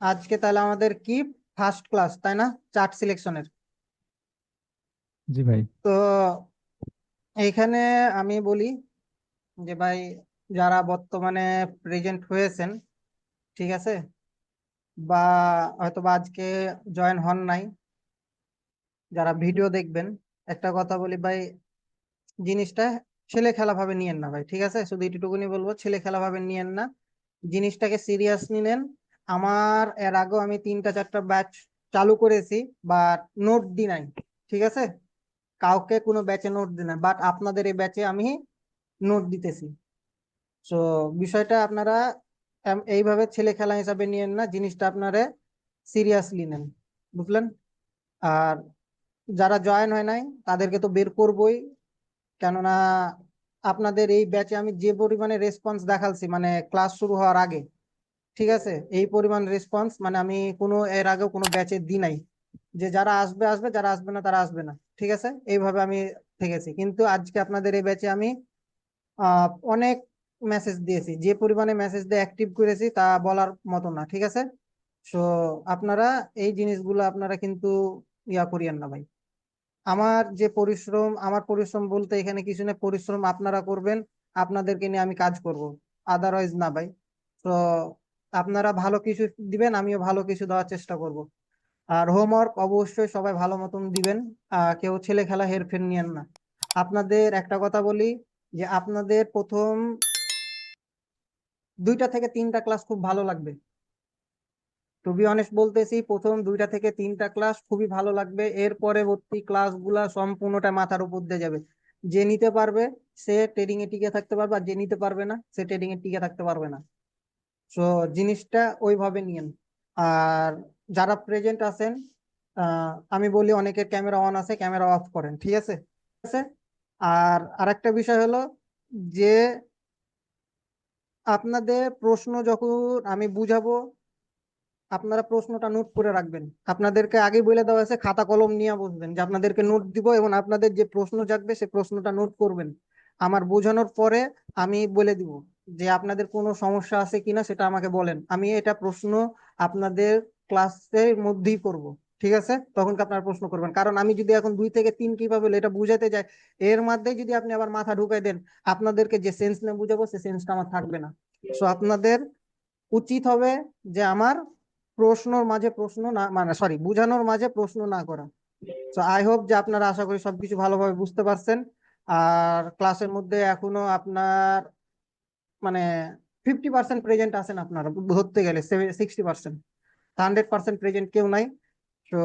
আজকে তাহলে আমাদের কি ফার্স্ট ক্লাস, তাই না? চার্ট সিলেকশনের। জি ভাই। তো এইখানে আমি বলি যে ভাই, যারা বর্তমানে প্রেজেন্ট হয়েছেন, ঠিক আছে, বা হয়তো বা আজকে জয়েন হন নাই, যারা ভিডিও দেখবেন, একটা কথা বলি ভাই, জিনিসটা ছেলে খেলা ভাবে নিয়েন না ভাই, ঠিক আছে? শুধু এটুকুনি বলবো, ছেলে খেলা ভাবে নিয়েন না, জিনিসটাকে সিরিয়াসলি নেন। আমার এর আগেও আমি 3টা 4টা ব্যাচ চালু করেছি, বাট নোট দি নাই, ঠিক আছে? কাউকে কোনো ব্যাচে নোট দিই না, বাট আপনাদের এই ব্যাচে আমি নোট দিতেছি। তো বিষয়টা আপনারা এইভাবে ছেলে খেলা হিসাবে নিয়েন না, জিনিসটা আপনারা সিরিয়াসলি নেন, বুঝলেন? আর যারা জয়েন হয় নাই তাদেরকে তো বের করবই, কেননা আপনাদের এই ব্যাচে আমি যে পরিমাণে রেসপন্স দেখালছি, মানে ক্লাস শুরু হওয়ার আগে, ঠিক আছে, এই পরিমাণ রেসপন্স মানে আমি কোনো এর আগেও কোনো ব্যাচে দিই নাই, যে যারা আসবে আসবে, যারা আসবে না তারা আসবে না, ঠিক আছে? এইভাবে আমি থেকেছি। কিন্তু আজকে আপনাদের এই ব্যাচে আমি অনেক মেসেজ দিয়েছি, যে পরিমাণে মেসেজ দিয়ে অ্যাক্টিভ করেছি তা বলার মতো না, ঠিক আছে? সো আপনারা এই জিনিসগুলো আপনারা কিন্তু ইয়া করিয়েন না ভাই। আমার যে পরিশ্রম, আমার পরিশ্রম বলতে এখানে কিছু না, পরিশ্রম আপনারা করবেন, আপনাদেরকে নিয়ে আমি কাজ করব, আদারওয়াইজ না ভাই। তো আপনারা ভালো কিছু দিবেন, আমিও ভালো কিছু দেওয়ার চেষ্টা করব। আর হোমওয়ার্ক অবশ্যই সবাই ভালো মতন দিবেন, কেউ ছেলে খেলা হেরফের নিয়েন না। আপনাদের একটা কথা বলি, যে আপনাদের প্রথম 2টা থেকে 3টা ক্লাস খুব ভালো লাগবে। টু বি অনেস্ট বলতেছি, প্রথম 2টা থেকে 3টা ক্লাস খুবই ভালো লাগবে, এর পরবর্তী ক্লাসগুলা সম্পূর্ণটা মাথার উপর দিয়ে যাবে। যে নিতে পারবে সে ট্রেডিং এ টিকে থাকতে পারবে, আর যে নিতে পারবে না সে ট্রেডিং এ টিকে থাকতে পারবে না। তো জিনিসটা ওইভাবে নিয়েন। আর যারা প্রেজেন্ট আছেন, আমি বলি অনেকের ক্যামেরা অন আছে, ক্যামেরা অফ করেন, ঠিক আছে? ঠিক আছে। আর আরেকটা বিষয় হলো যে আপনাদের প্রশ্ন যখন আমি বুঝাবো, আপনারা প্রশ্নটা নোট করে রাখবেন। আপনাদেরকে আগে বলে দেওয়া আছে খাতা কলম নিয়ে বসবেন, যে আপনাদেরকে নোট দিব, এবং আপনাদের যে প্রশ্ন জাগবে সে প্রশ্নটা নোট করবেন। আমার বোঝানোর পরে আমি বলে দিব যে আপনাদের কোনো সমস্যা আছে কিনা সেটা আমাকে বলেন, আমি এটা প্রশ্ন আপনাদের ক্লাসের মধ্যেই করব, ঠিক আছে? তখন কি আপনারা প্রশ্ন করবেন, কারণ আমি যদি এখন 2 থেকে 3 কিভাবে হলো এটা বুঝাতে যাই, এর মধ্যে যদি আপনি আবার মাথা ঢুকাই দেন, আপনাদেরকে যে সেন্স নিয়ে বুঝাবো সে সেন্সটা আমার থাকবে না। সো আপনাদের উচিত হবে যে আমার প্রশ্নর মাঝে প্রশ্ন না, মানে সরি, বুঝানোর মাঝে প্রশ্ন না করা। তো আই হোপ যে আপনারা আশা করি সবকিছু ভালোভাবে বুঝতে পারছেন। আর ক্লাসের মধ্যে এখনো আপনার মানে 50% প্রেজেন্ট আছেন আপনারা, ধরতে গেলে 60%, 100% প্রেজেন্ট কেউ নাই। তো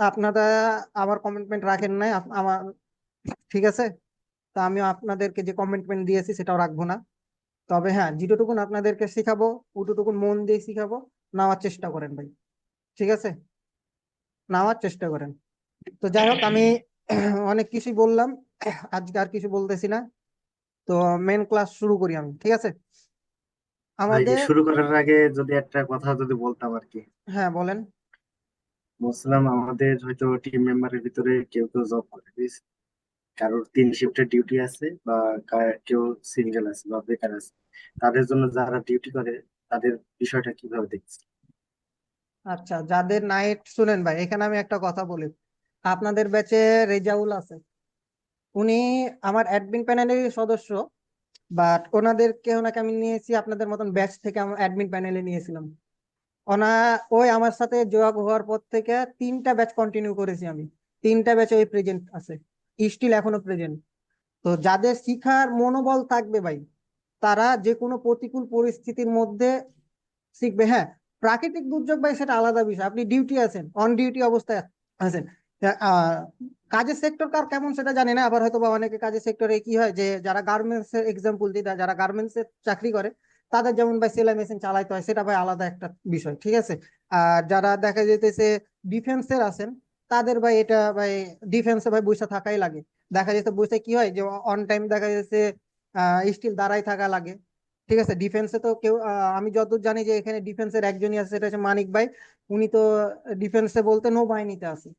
আপনারা আমার কমিটমেন্ট রাখেন নাই আমার, ঠিক আছে? তা আমিও আপনাদেরকে যে কমিটমেন্ট দিয়েছি সেটাও রাখবো না। তবে হ্যাঁ, যেটুকুন আপনাদেরকে শিখাবো ওটুকুন মন দিয়ে শিখাবো, নেওয়ার চেষ্টা করেন ভাই, ঠিক আছে? নেওয়ার চেষ্টা করেন। তো যাই হোক, আমি অনেক কিছু বললাম, আজকে আর কিছু বলতেছি না। তো মেন ক্লাস শুরু করি আমি, ঠিক আছে? ভাই, যে আমাদের, শুরু করার আগে যদি একটা কথা যদি বলতাম আর কি। হ্যাঁ বলেন। বলছিলাম, আমাদের হয়তো টিম মেম্বারের ভিতরে কেউ কেউ জব করে, বুঝছেন? কারোর 3 শিফটের ডিউটি আছে, বা কেউ সিঙ্গেল আছে বা বেকার আছে। তাদের জন্য যারা ডিউটি করে, তাদের বিষয়টা কিভাবে দেখছে? আচ্ছা, যাদের নাইট, শুনেন ভাই, এখানে আমি একটা কথা বলি। আপনাদের ব্যাচে রেজাউল আছে, উনি আমার অ্যাডমিন প্যানেলের সদস্য, বাট ওনাকে আমি নিয়েছি আপনাদের মতন ব্যাচ থেকে, আমার অ্যাডমিন প্যানেলে নিয়েছিলাম। ওনা ওই আমার সাথে যোগ হওয়ার পর থেকে 3টা ব্যাচ কন্টিনিউ করেছি আমি, 3টা ব্যাচে ওই প্রেজেন্ট আছে, স্টিল এখনো প্রেজেন্ট। তো যাদের শিখার মনোবল থাকবে ভাই, তারা যে কোনো প্রতিকূল পরিস্থিতির মধ্যে শিখবে। হ্যাঁ, প্রাকৃতিক দুর্যোগ ভাই সেটা আলাদা বিষয়, আপনি ডিউটি আছেন, অন ডিউটি অবস্থায় আছেন। আহ, কাজের সেক্টর কার কেমন সেটা জানি না, আবার হয়তো বা অনেকে কাজের সেক্টরে কি হয়, যে যারা গার্মেন্টস এর এক্সাম্পল দিই, যারা গার্মেন্টস এর চাকরি করে, তাদের যেমন ভাই সেলাই মেশিন চালাইতে হয়, সেটা ভাই আলাদা একটা বিষয়, ঠিক আছে? আর যারা দেখা যেতেছে ডিফেন্সের আছেন, তাদের ভাই এটা ভাই ডিফেন্সে ভাই বসে থাকাই লাগে। দেখা যেতে বসে কি হয়, যে অন টাইম দেখা যাচ্ছে স্টিল দাঁড়াই থাকা লাগে, ঠিক আছে? ডিফেন্সে তো কেউ আমি যতদূর জানি যে এখানে ডিফেন্সের একজনই আছে, সেটা হচ্ছে মানিক ভাই। উনি তো ডিফেন্সে বলতে নৌবাহিনীতে আছে।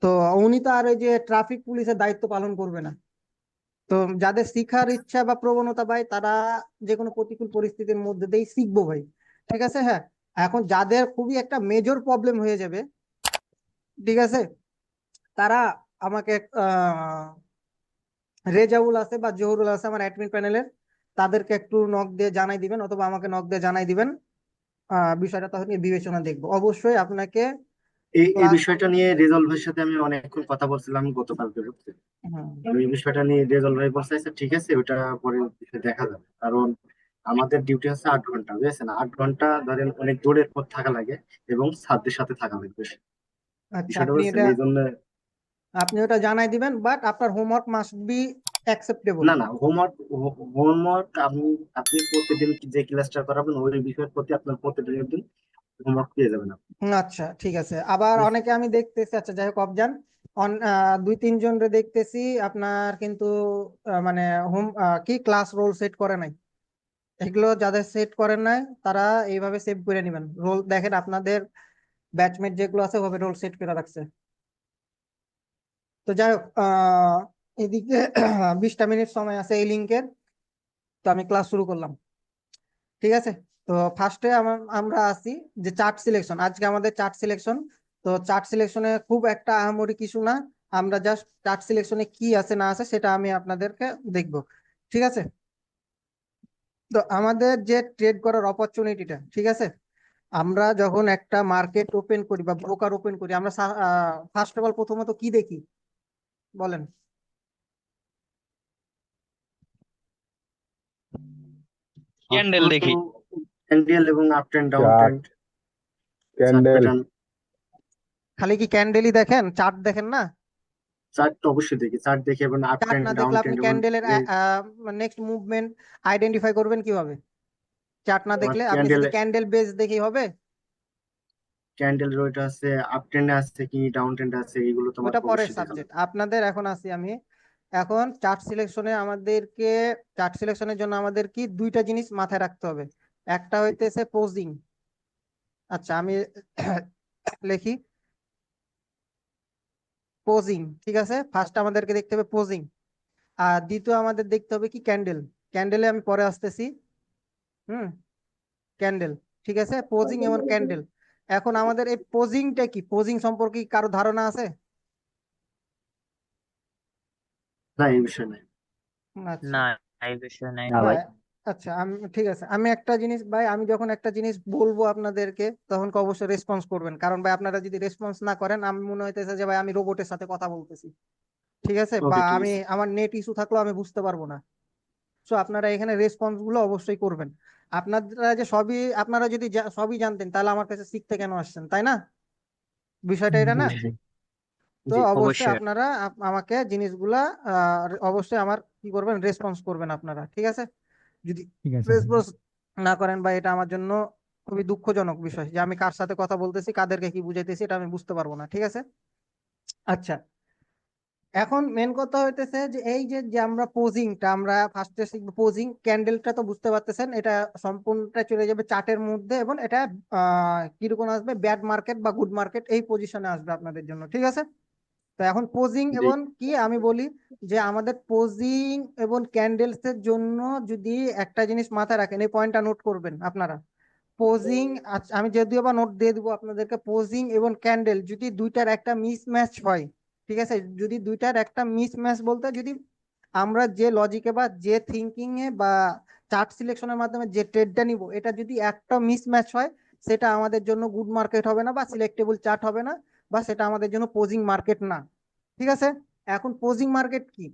তো উনি তো আর ওই যে ট্রাফিক পুলিশের দায়িত্ব পালন করবে না। তো যাদের শিখার ইচ্ছা বা প্রবণতা ভাই, তারা যে কোনো প্রতিকূল পরিস্থিতির মধ্যে দিয়েই শিখবো ভাই, ঠিক আছে? হ্যাঁ, এখন যাদের খুবই একটা মেজর প্রবলেম হয়ে যাবে, ঠিক আছে, তারা আমাকে রেজাউল আছে বা জহুরুল আছে আমার অ্যাডমিন প্যানেলের, তাদেরকে একটু নক দিয়ে জানাই দিবেন, অথবা আমাকে নক দিয়ে জানাই দিবেন। বিষয়টা তাহলে বিবেচনা দেখবো অবশ্যই আপনাকে এই ক্লাস। বিষয়টা নিয়ে রেজল ভাইয়ের সাথে আমি অনেকক্ষণ কথা বলছিলাম গতকালকে, বুঝছেন? হুম। আমি এই বিষয়টা নিয়ে রেজল ভাই বলছে আচ্ছা ঠিক আছে, ওটা পরে বিষয়ে দেখা যাবে। কারণ আমাদের ডিউটি হচ্ছে 8 ঘন্টা, বুঝেছেন? 8 ঘন্টা ধরেন অনেক দূরের পর থাকা লাগে এবং ছাত্রদের সাথে থাকা লাগবে, আচ্ছা, বিষয়টা আপনি বুঝছেন? এটা এই জন্য আপনি ওটা জানাই দিবেন, বাট আপনার হোমওয়ার্ক মাস্ট বি অ্যাকসেপ্টেবল। না, না, হোমওয়ার্ক, হোমওয়ার্ক আপনি প্রতিদিন যে ক্লাসটা করাবেন ওই বিষয়ের প্রতি আপনার প্রতিদিনের দিন হোমওয়ার্ক পেয়ে যাবেন আপনি। আচ্ছা, ঠিক আছে। আবার ঠিক আছে? অনেকে আমি দেখতেছি, আচ্ছা যাই হোক অফজান, দুই তিনজন রে দেখতেছি আপনার কিন্তু মানে হোম কি ক্লাস রোল সেট করে নাই। এগুলো যাদের সেট করেন নাই তারা এইভাবে সেভ করে নেবেন রোল। দেখেন আপনাদের ব্যাচমেট যেগুলো আছে ওভাবে রোল সেট করে রাখছে। তো যাই হোক, এদিকে 20টা মিনিট সময় আছে এই লিঙ্কের। তো আমি ক্লাস শুরু করলাম, ঠিক আছে। তো ফার্স্টে আমরা আসি যে চার্ট সিলেকশন। আজকে আমাদের চার্ট সিলেকশন। তো চার্ট সিলেকশনে খুব একটা আহামরি কিছু না, আমরা জাস্ট চার্ট সিলেকশনে কি আছে না আছে সেটা আমি আপনাদেরকে দেখব, ঠিক আছে। তো আমাদের যে ট্রেড করার অপরচুনিটিটা, ঠিক আছে, আমরা যখন একটা মার্কেট ওপেন করি বা ব্রোকার ওপেন করি, আমরা ফার্স্ট অফ অল প্রথমত কি দেখি বলেন? ক্যান্ডেল প্রথমত দেখি। ক্যান্ডেল এবং up trend, down chart, trend, chart candle. Pattern. খালি কি ক্যান্ডেলই দেখেন, চার্ট দেখেন না? চার্ট তো অবশ্যই দেখি, চার্ট দেখি এবং আপ চার্ট ট্রেন্ড, না ডাউন দেখলে আপনি ট্রেন্ড এবং ক্যান্ডেলের নেক্সট মুভমেন্ট আইডেন্টিফাই করবেন কিভাবে? চার্ট না দেখলে আপনি ক্যান্ডেল, শুধু ক্যান্ডেল বেস দেখেই হবে? ক্যান্ডেল ওইটা আছে, আপ ট্রেন্ডে আছে কি ডাউন ট্রেন্ডে আছে, এগুলো তোমার ওটা পরের অবশ্যই দেখা সাবজেক্ট লাগবে। আপনাদের। এখন আসি আমি, এখন চার্ট সিলেকশনে আমাদেরকে, চার্ট সিলেকশনের জন্য আমাদের কি দুইটা জিনিস মাথায় রাখতে হবে। একটা হইতেছে পোজিং। আচ্ছা আমি লিখি পোজিং, ঠিক আছে। ফার্স্ট আমাদেরকে দেখতে হবে পোজিং, আর দ্বিতীয় আমাদের দেখতে হবে কি ক্যান্ডেল। ক্যান্ডেলে আমি পরে আসতেছি। হুম, ক্যান্ডেল, ঠিক আছে, পোজিং এবং ক্যান্ডেল। এখন আমাদের এই পোজিংটা কি, পোজিং সম্পর্কে কি কারো ধারণা আছে? না, এই বিষয় নাই। আচ্ছা না, এই বিষয়ে নাই না ভাই। ভাই। আচ্ছা, আমি ঠিক আছে, আমি একটা জিনিস ভাই, আমি যখন একটা জিনিস বলবো আপনাদেরকে তখন কি অবশ্যই রেসপন্স করবেন, কারণ ভাই আপনারা যদি রেসপন্স না করেন আমি মনে হইতেছে যে ভাই আমি রোবটের সাথে কথা বলতেছি, ঠিক আছে, বা ওকে, ঠিক আমি আছে। আমার নেট ইস্যু থাকলেও আমি বুঝতে পারবো না। সো আপনারা এখানে রেসপন্স গুলো অবশ্যই করবেন। আপনারা যে সবই, আপনারা যদি সবই জানতেন তাহলে আমার কাছে শিখতে কেন আসছেন, তাই না? বিষয়টা এটা জি না? জি। তো জি। অবশ্যই অবশ্যই। আপনারা আমাকে জিনিসগুলা অবশ্যই আমার কি করবেন, রেসপন্স করবেন আপনারা, ঠিক আছে। যদি ঠিক আছে ভাই। রেসপন্স না করেন বা এটা আমার জন্য খুবই দুঃখজনক বিষয় যে আমি কার সাথে কথা বলতেছি, কাদেরকে কি বুঝাইতেছি এটা আমি বুঝতে পারবো না, ঠিক আছে। আচ্ছা, এখন মেন কথা হইতেছে যে এই যে যে আমরা পোজিংটা আমরা ফার্স্টে শিখবো। পোজিং ক্যান্ডেলটা তো বুঝতে পারতেছেন, এটা সম্পূর্ণটা চলে যাবে চার্টের মধ্যে, এবং এটা কিরকম আসবে, ব্যাড মার্কেট বা গুড মার্কেট এই পজিশনে আসবে আপনাদের জন্য, ঠিক আছে। তো এখন পোজিং জি। এবং কি আমি বলি যে আমাদের পোজিং এবং ক্যান্ডেলস এর জন্য যদি একটা জিনিস মাথায় রাখেন, এই পয়েন্টটা নোট করবেন আপনারা। পোজিং, আমি যদিও বা নোট দিয়ে দিব আপনাদেরকে, পোজিং এবং ক্যান্ডেল যদি দুইটার একটা মিসম্যাচ হয়, ঠিক আছে, যদি দুইটার একটা মিসম্যাচ বলতে যদি আমরা যে লজিকে বা যে থিঙ্কিং এ বা চার্ট সিলেকশনের মাধ্যমে যে ট্রেডটা নিব, এটা যদি একটা মিসম্যাচ হয়, সেটা আমাদের জন্য গুড মার্কেট হবে না বা সিলেক্টেবল চার্ট হবে না, বা সেটা আমাদের জন্য পোজিং মার্কেট না, ঠিক আছে। এখন পোজিং মার্কেট কি?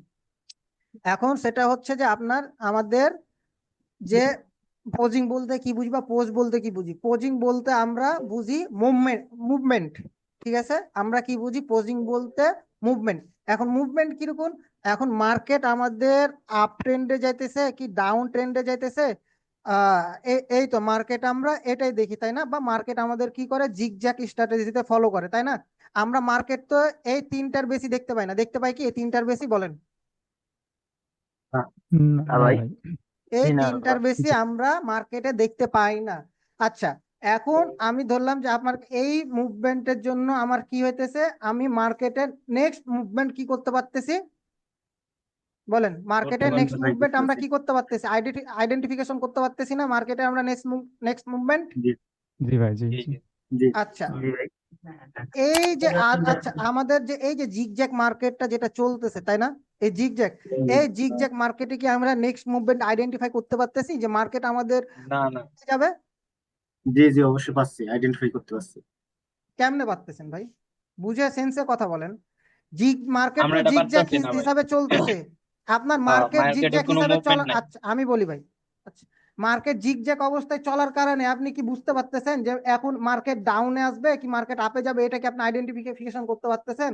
এখন সেটা হচ্ছে যে আপনার আমাদের যে পোজিং বলতে কি বুঝি বা পোজ বলতে কি বুঝি। পোজিং বলতে আমরা বুঝি মুভমেন্ট, মুভমেন্ট, ঠিক আছে। আমরা কি বুঝি পোজিং বলতে? মুভমেন্ট। এখন মুভমেন্ট কিরকম? এখন মার্কেট আমাদের আপ ট্রেন্ডে যাইতেছে কি ডাউন ট্রেন্ডে যাইতেছে, আহ এই তো মার্কেট আমরা এটাই দেখি, তাই না? বা মার্কেট আমাদের কি করে, জিগজ্যাগ স্ট্র্যাটেজিতে ফলো করে, তাই না? আমরা মার্কেট তো এই তিনটার বেশি দেখতে পাই না, দেখতে পাই কি এই তিনটার বেশি বলেন? হ্যাঁ। না না না ভাই। ভাই। এই জি না তিনটার ভাই। বেশি আমরা মার্কেটে দেখতে পাই না। আচ্ছা, এখন আমি ধরলাম যে আপনার এই মুভমেন্টের জন্য আমার কি হইতেছে, আমি মার্কেটের নেক্সট মুভমেন্ট কি করতে পারতেছি বলেন? মার্কেটের অনুমান নেক্সট বাছাই মুভমেন্ট আমরা করতেছি। কি করতে পারতেছি, আইডেন্টিফিকেশন করতে পারতেছি না মার্কেটে আমরা নেক্সট মুভমেন্ট। জি। জি ভাই, জি জি জি। জি জি আচ্ছা, জি ভাই। এই যে আচ্ছা, আমাদের যে এই যে জিগজ্যাগ মার্কেটটা যেটা চলতেছে, তাই না? এই জিগজ্যাগ মার্কেটে কি আমরা নেক্সট মুভমেন্ট আইডেন্টিফাই করতে পারতেছি যে মার্কেট আমাদের না না যাবে? জি জি অবশ্যই পাচ্ছি, আইডেন্টিফাই করতে পারছি। কেমনে পারতেছেন ভাই? বুঝে সেন্সে কথা বলেন। মার্কেট আমরা তো এটা জিগজ্যাগ পারতাছি না ভাই হিসাবে চলতেছে। আপনার মার্কেট মার্কেটের জিগজ্যাগ কোনো হিসাবে মুভমেন্ট চলা, নাই আচ্ছা আমি বলি ভাই। আচ্ছা, মার্কেট জিগজ্যাগ অবস্থায় চলার কারণে আপনি কি বুঝতে পারতেছেন যে এখন মার্কেট ডাউনে আসবে কি মার্কেট আপে যাবে? এটা কি আপনি আইডেন্টিফিকেশন করতে পারতেছেন?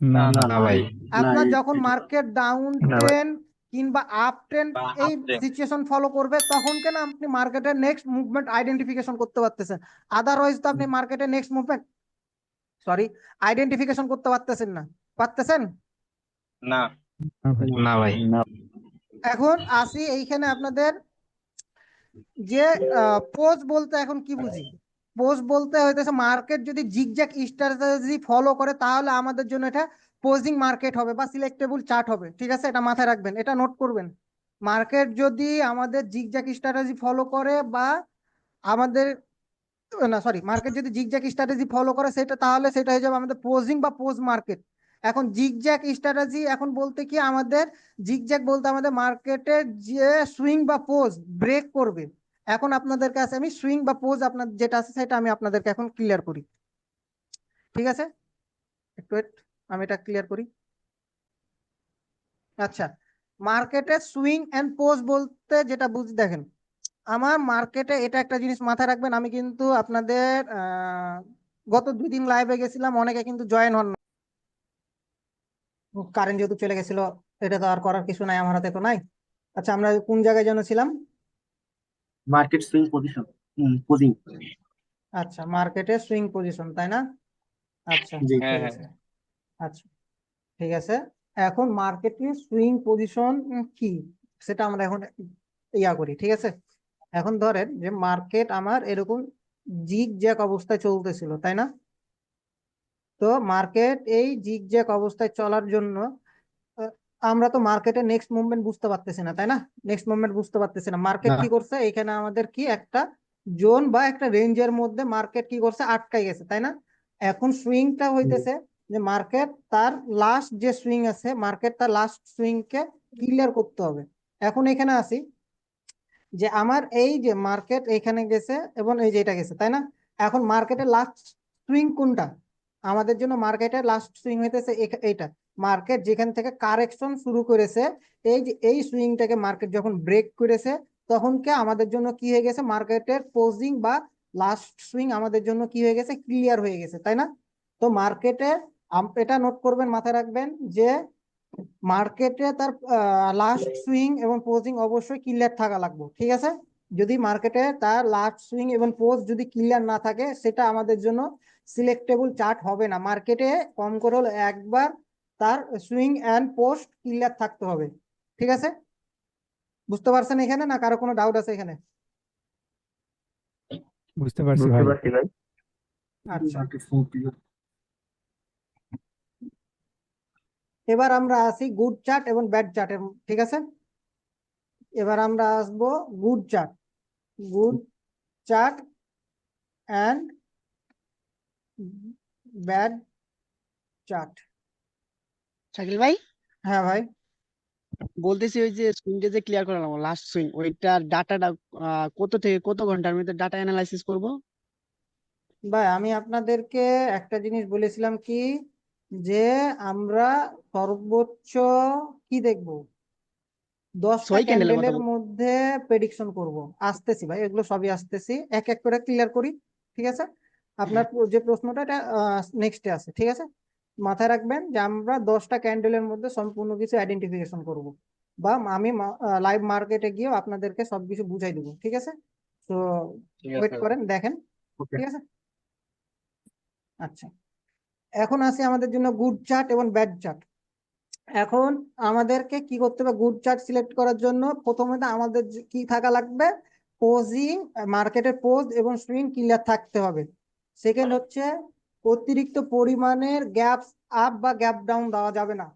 না না না না না ভাই, না আপনার যখন মার্কেট ডাউন ট্রেন্ড কিংবা আপ ট্রেন্ড বা এই আপট্রেন্ড সিচুয়েশন ফলো করবে, তখন কেন আপনি মার্কেটের নেক্সট মুভমেন্ট আইডেন্টিফিকেশন করতে পারতেছেন। আদারওয়াইজ তো আপনি মার্কেটের নেক্সট মুভমেন্ট, সরি, আইডেন্টিফিকেশন করতে পারতেছেন না। পারতেছেন? না না ভাই। না ভাই। এখন আসি এইখানে আপনাদের যে পোজ বলতে এখন কি বুঝি। পোজ বলতে হইতেছে মার্কেট যদি জিগজ্যাগ স্ট্র্যাটেজি ফলো করে তাহলে আমাদের জন্য এটা পোজিং মার্কেট হবে বা সিলেক্টেবল চার্ট হবে। ঠিক আছে, এটা মাথায় রাখবেন, এটা নোট করবেন। মার্কেট যদি আমাদের জিগজ্যাগ স্ট্র্যাটেজি ফলো করে বা আমাদের, না সরি, মার্কেট যদি জিগজ্যাগ স্ট্র্যাটেজি ফলো করে সেটা, তাহলে সেটা হয়ে যাবে আমাদের পোজিং বা পোজ মার্কেট। এখন জিগজ্যাগ স্ট্র্যাটেজি এখন বলতে কি আমাদের, জিগজ্যাগ বলতে আমাদের মার্কেটে যে সুইং বা পোজ ব্রেক করবে। এখন আপনাদের কাছে আমি সুইং বা পোজ আপনার যেটা আছে সেটা আমি আপনাদেরকে এখন ক্লিয়ার করি। ঠিক আছে, একটু wait, আমি এটা ক্লিয়ার করি। আচ্ছা, মার্কেটে সুইং এন্ড পোজ বলতে যেটা দেখেন, আমার মার্কেটে এটা একটা জিনিস মাথায় রাখবেন। আমি কিন্তু আপনাদের গত 2 দিন লাইভে গেছিলাম, অনেকে কিন্তু জয়েন হন না। কারেন্ট যেহেতু চলে গেছিল, এটা তো আর করার কিছু নাই, আমার হাতে তো নাই। আচ্ছা, আমরা কোন জায়গায় যেন ছিলাম? মার্কেট সুইং পজিশন, পজিং। আচ্ছা, মার্কেটে সুইং পজিশন, তাই না? আচ্ছা, জি হ্যাঁ ঠিক হ্যাঁ আছে। আচ্ছা, ঠিক আছে। এখন মার্কেটে সুইং পজিশন কি, সেটা আমরা এখন ইয়া করি। ঠিক আছে, এখন ধরেন যে মার্কেট আমার এরকম জিগ জ্যাক অবস্থায় চলতেছিল, তাই না? তো মার্কেট এই জিগজ্যাগ অবস্থায় চলার জন্য আহ, আমরা তো মার্কেটের নেক্সট মুভমেন্ট বুঝতে পারতেছি না, তাই না? নেক্সট মুভমেন্ট বুঝতে পারতেছি না। মার্কেট না। কি করছে এখানে, আমাদের কি একটা জোন বা একটা রেঞ্জের মধ্যে মার্কেট কি করছে, আটকাই গেছে, তাই না? এখন সুইংটা হইতেছে যে মার্কেট তার লাস্ট যে সুইং আছে, মার্কেট তার লাস্ট সুইং কে ক্লিয়ার করতে হবে। এখন এখানে আসি যে আমার এই যে মার্কেট এখানে গেছে এবং এই যে এটা গেছে, তাই না? এখন মার্কেটের লাস্ট সুইং কোনটা? আমাদের জন্য মার্কেটের লাস্ট সুইং হইতেছে এইটা। মার্কেট যেখান থেকে কারেকশন শুরু করেছে, এই যে এই সুইংটাকে মার্কেট যখন ব্রেক করেছে, তখন কে আমাদের জন্য কি হয়ে গেছে, মার্কেটের পোজিং বা লাস্ট সুইং আমাদের জন্য কি হয়ে গেছে, ক্লিয়ার হয়ে গেছে, তাই না? তো মার্কেটে এটা নোট করবেন, মাথায় রাখবেন যে মার্কেটে তার লাস্ট সুইং এবং পোজিং অবশ্যই ক্লিয়ার থাকা লাগবে। ঠিক আছে, যদি মার্কেটে তার লাস্ট সুইং এবং পোজ যদি ক্লিয়ার না থাকে, সেটা আমাদের জন্য সিলেক্টেবল চার্ট হবে না। মার্কেটে কম করে হলো একবার তার সুইং এন্ড পোস্ট ক্লিয়ার থাকতে হবে। ঠিক আছে, বুঝতে পারছেন এখানে, না কারো কোনো ডাউট আছে এখানে? বুঝতে পারছি বুঝতে ভাই। পারছি ভাই। আচ্ছা, মার্কেট সুইং ক্লিয়ার। এবার আমরা আসি গুড চার্ট এবং ব্যাড চার্টের। ঠিক আছে, এবার আমরা আসবো good chart, good chart and bad chart. Shakil ভাই, হ্যাঁ ভাই। বলতেছি ওই যে সুইংটা যে ক্লিয়ার করলাম লাস্ট সুইং, ওইটার ডাটাটা কত থেকে কত ঘন্টার মধ্যে ডাটা অ্যানালাইসিস করব? ভাই আমি আপনাদেরকে একটা জিনিস বলেছিলাম কি, যে আমরা সর্বোচ্চ কি দেখবো, 10টা 6 ক্যান্ডেলের কথা ক্যান্ডেলের বল। মধ্যে প্রেডিকশন করব। আসতেছি ভাই, এগুলো সবই আসতেছি, এক এক করে ক্লিয়ার করি। ঠিক আছে, আপনার যে প্রশ্নটা এটা নেক্সটে আছে। ঠিক আছে, মাথায় রাখবেন যে আমরা 10টা ক্যান্ডেলের মধ্যে সম্পূর্ণ কিছু আইডেন্টিফিকেশন করব, বা আমি লাইভ মার্কেটে গিয়ে আপনাদেরকে সবকিছু বুঝাই দেবো। ঠিক আছে, তো ঠিক ওয়েট আছে করেন, দেখেন। ওকে। ঠিক আছে, আচ্ছা, এখন আসি আমাদের জন্য গুড চার্ট এবং ব্যাড চার্ট। এখন আমাদেরকে কি করতে হবে, গুড চার্ট সিলেক্ট করার জন্য প্রথমে তো আমাদের কি থাকা লাগবে, পোজিং, মার্কেটের পোজ এবং সুইং ক্লিয়ার থাকতে হবে। সেকেন্ড হচ্ছে অতিরিক্ত পরিমাণের গ্যাপ আপ বা গ্যাপ ডাউন দেওয়া যাবে না।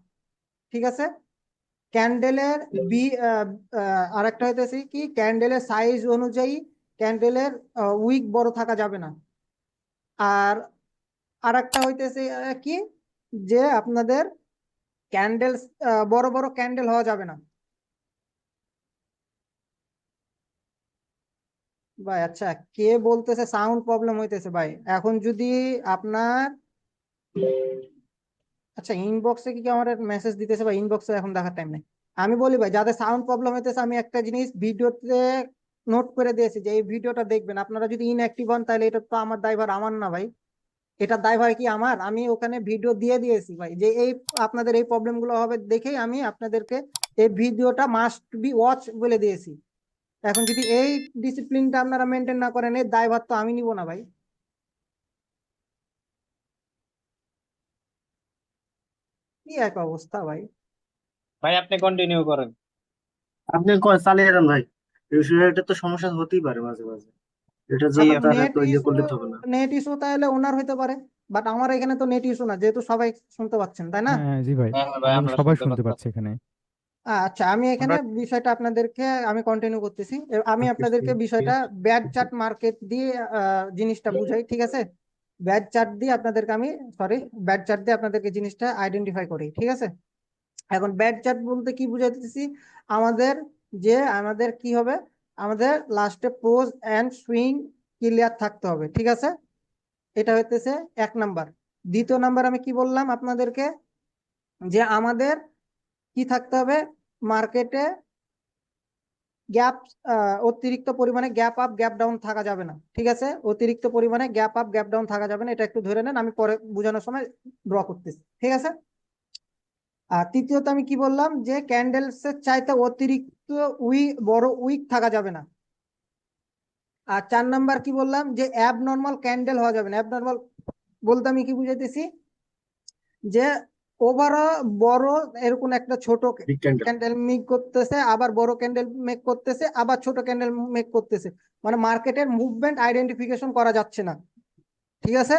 ঠিক আছে, ক্যান্ডেলের বি আরেকটা হইতেছে কি, ক্যান্ডেলের সাইজ অনুযায়ী ক্যান্ডেলের উইক বড় থাকা যাবে না। আর আরেকটা হইতেছে কি, যে আপনাদের ক্যান্ডেল বড় বড় ক্যান্ডেল হওয়া যাবে না ভাই। আচ্ছা, কে বলতেছে সাউন্ড প্রবলেম হইতেছে ভাই? এখন যদি আপনার, আচ্ছা ইনবক্সে কি আমার মেসেজ দিতেছে বা ইনবক্সে এখন দেখার টাইম নেই। আমি বলি ভাই, যাদের সাউন্ড প্রবলেম হইতেছে, আমি একটা জিনিস ভিডিওতে নোট করে দিয়েছি যে এই ভিডিওটা দেখবেন। আপনারা যদি ইনঅ্যাক্টিভ হন তাহলে এটা তো আমার দায়ভার, আমার না ভাই। এটা দায়ভার কি আমার? আমি ওখানে ভিডিও দিয়ে দিয়েছি ভাই, যে এই আপনাদের এই প্রবলেম গুলো হবে দেখেই আমি আপনাদেরকে এই ভিডিওটা মাস্ট বি ওয়াচ বলে দিয়েছি। এখন যদি এই ডিসিপ্লিনটা আপনারা মেনটেন না করেন, এর দায়ভার তো আমি নিব না ভাই। কি এক অবস্থা ভাই! ভাই আপনি কন্টিনিউ করেন। আপনি চালিয়ে যান ভাই। এই বিষয়ে এটা তো সমস্যা হতেই পারে মাঝে মাঝে, এটার জি জন্য তার নেট এত ইয়ে ইস্যু, করলে তো হবে না। নেট ইস্যু তাহলে ওনার হইতে পারে, বাট আমার এখানে তো নেট ইস্যু না, যেহেতু সবাই শুনতে পাচ্ছেন, তাই না? হ্যাঁ হ্যাঁ, জি ভাই, হ্যাঁ হ্যাঁ ভাই, আমরা আমরা সবাই শুনতে শুনতে পাচ্ছি পাচ্ছি। এখানে। আচ্ছা, আমি এখানে আমরা বিষয়টা আপনাদেরকে আমি কন্টিনিউ করতেছি। আমি আপনাদেরকে বিষয়টা ঠিক ব্যাড চার্ট মার্কেট দিয়ে জিনিসটা বুঝাই, ঠিক আছে? ব্যাড চার্ট দিয়ে আপনাদেরকে আমি, সরি, ব্যাড চার্ট দিয়ে আপনাদেরকে জিনিসটা আইডেন্টিফাই করি, ঠিক আছে? এখন ব্যাড চার্ট বলতে কি বুঝাইতেছি, আমাদের আমাদের কি হবে, আমাদের লাস্টে পোজ এন্ড সুইং ক্লিয়ার থাকতে হবে, ঠিক আছে? এটা হইতেছে 1 নাম্বার। দ্বিতীয় নাম্বার আমি কি বললাম আপনাদেরকে, যে আমাদের কি থাকতে হবে, মার্কেটে গ্যাপ, অতিরিক্ত পরিমাণে গ্যাপ আপ গ্যাপ ডাউন থাকা যাবে না, ঠিক আছে? অতিরিক্ত পরিমাণে গ্যাপ আপ গ্যাপ ডাউন থাকা যাবে না, এটা একটু ধরে নেন, আমি পরে বোঝানোর সময় ড্র করতেছি, ঠিক আছে? আর তৃতীয়ত আমি কি বললাম, যে ক্যান্ডেলস এর চাইতে অতিরিক্ত বড় উইক থাকা যাবে না। আর 4 নাম্বার কি বললাম, যে অ্যাবনর্মাল ক্যান্ডেল হওয়া যাবে না। অ্যাবনর্মাল বলতে আমি কি বুঝাইতেছি, যে ওভার বড় এরকম একটা ছোট বিগ ক্যান্ডেল। ক্যান্ডেল মেক করতেছে, আবার বড় ক্যান্ডেল মেক করতেছে, আবার ছোট ক্যান্ডেল মেক করতেছে, মানে মার্কেটের মুভমেন্ট আইডেন্টিফিকেশন করা যাচ্ছে না, ঠিক আছে?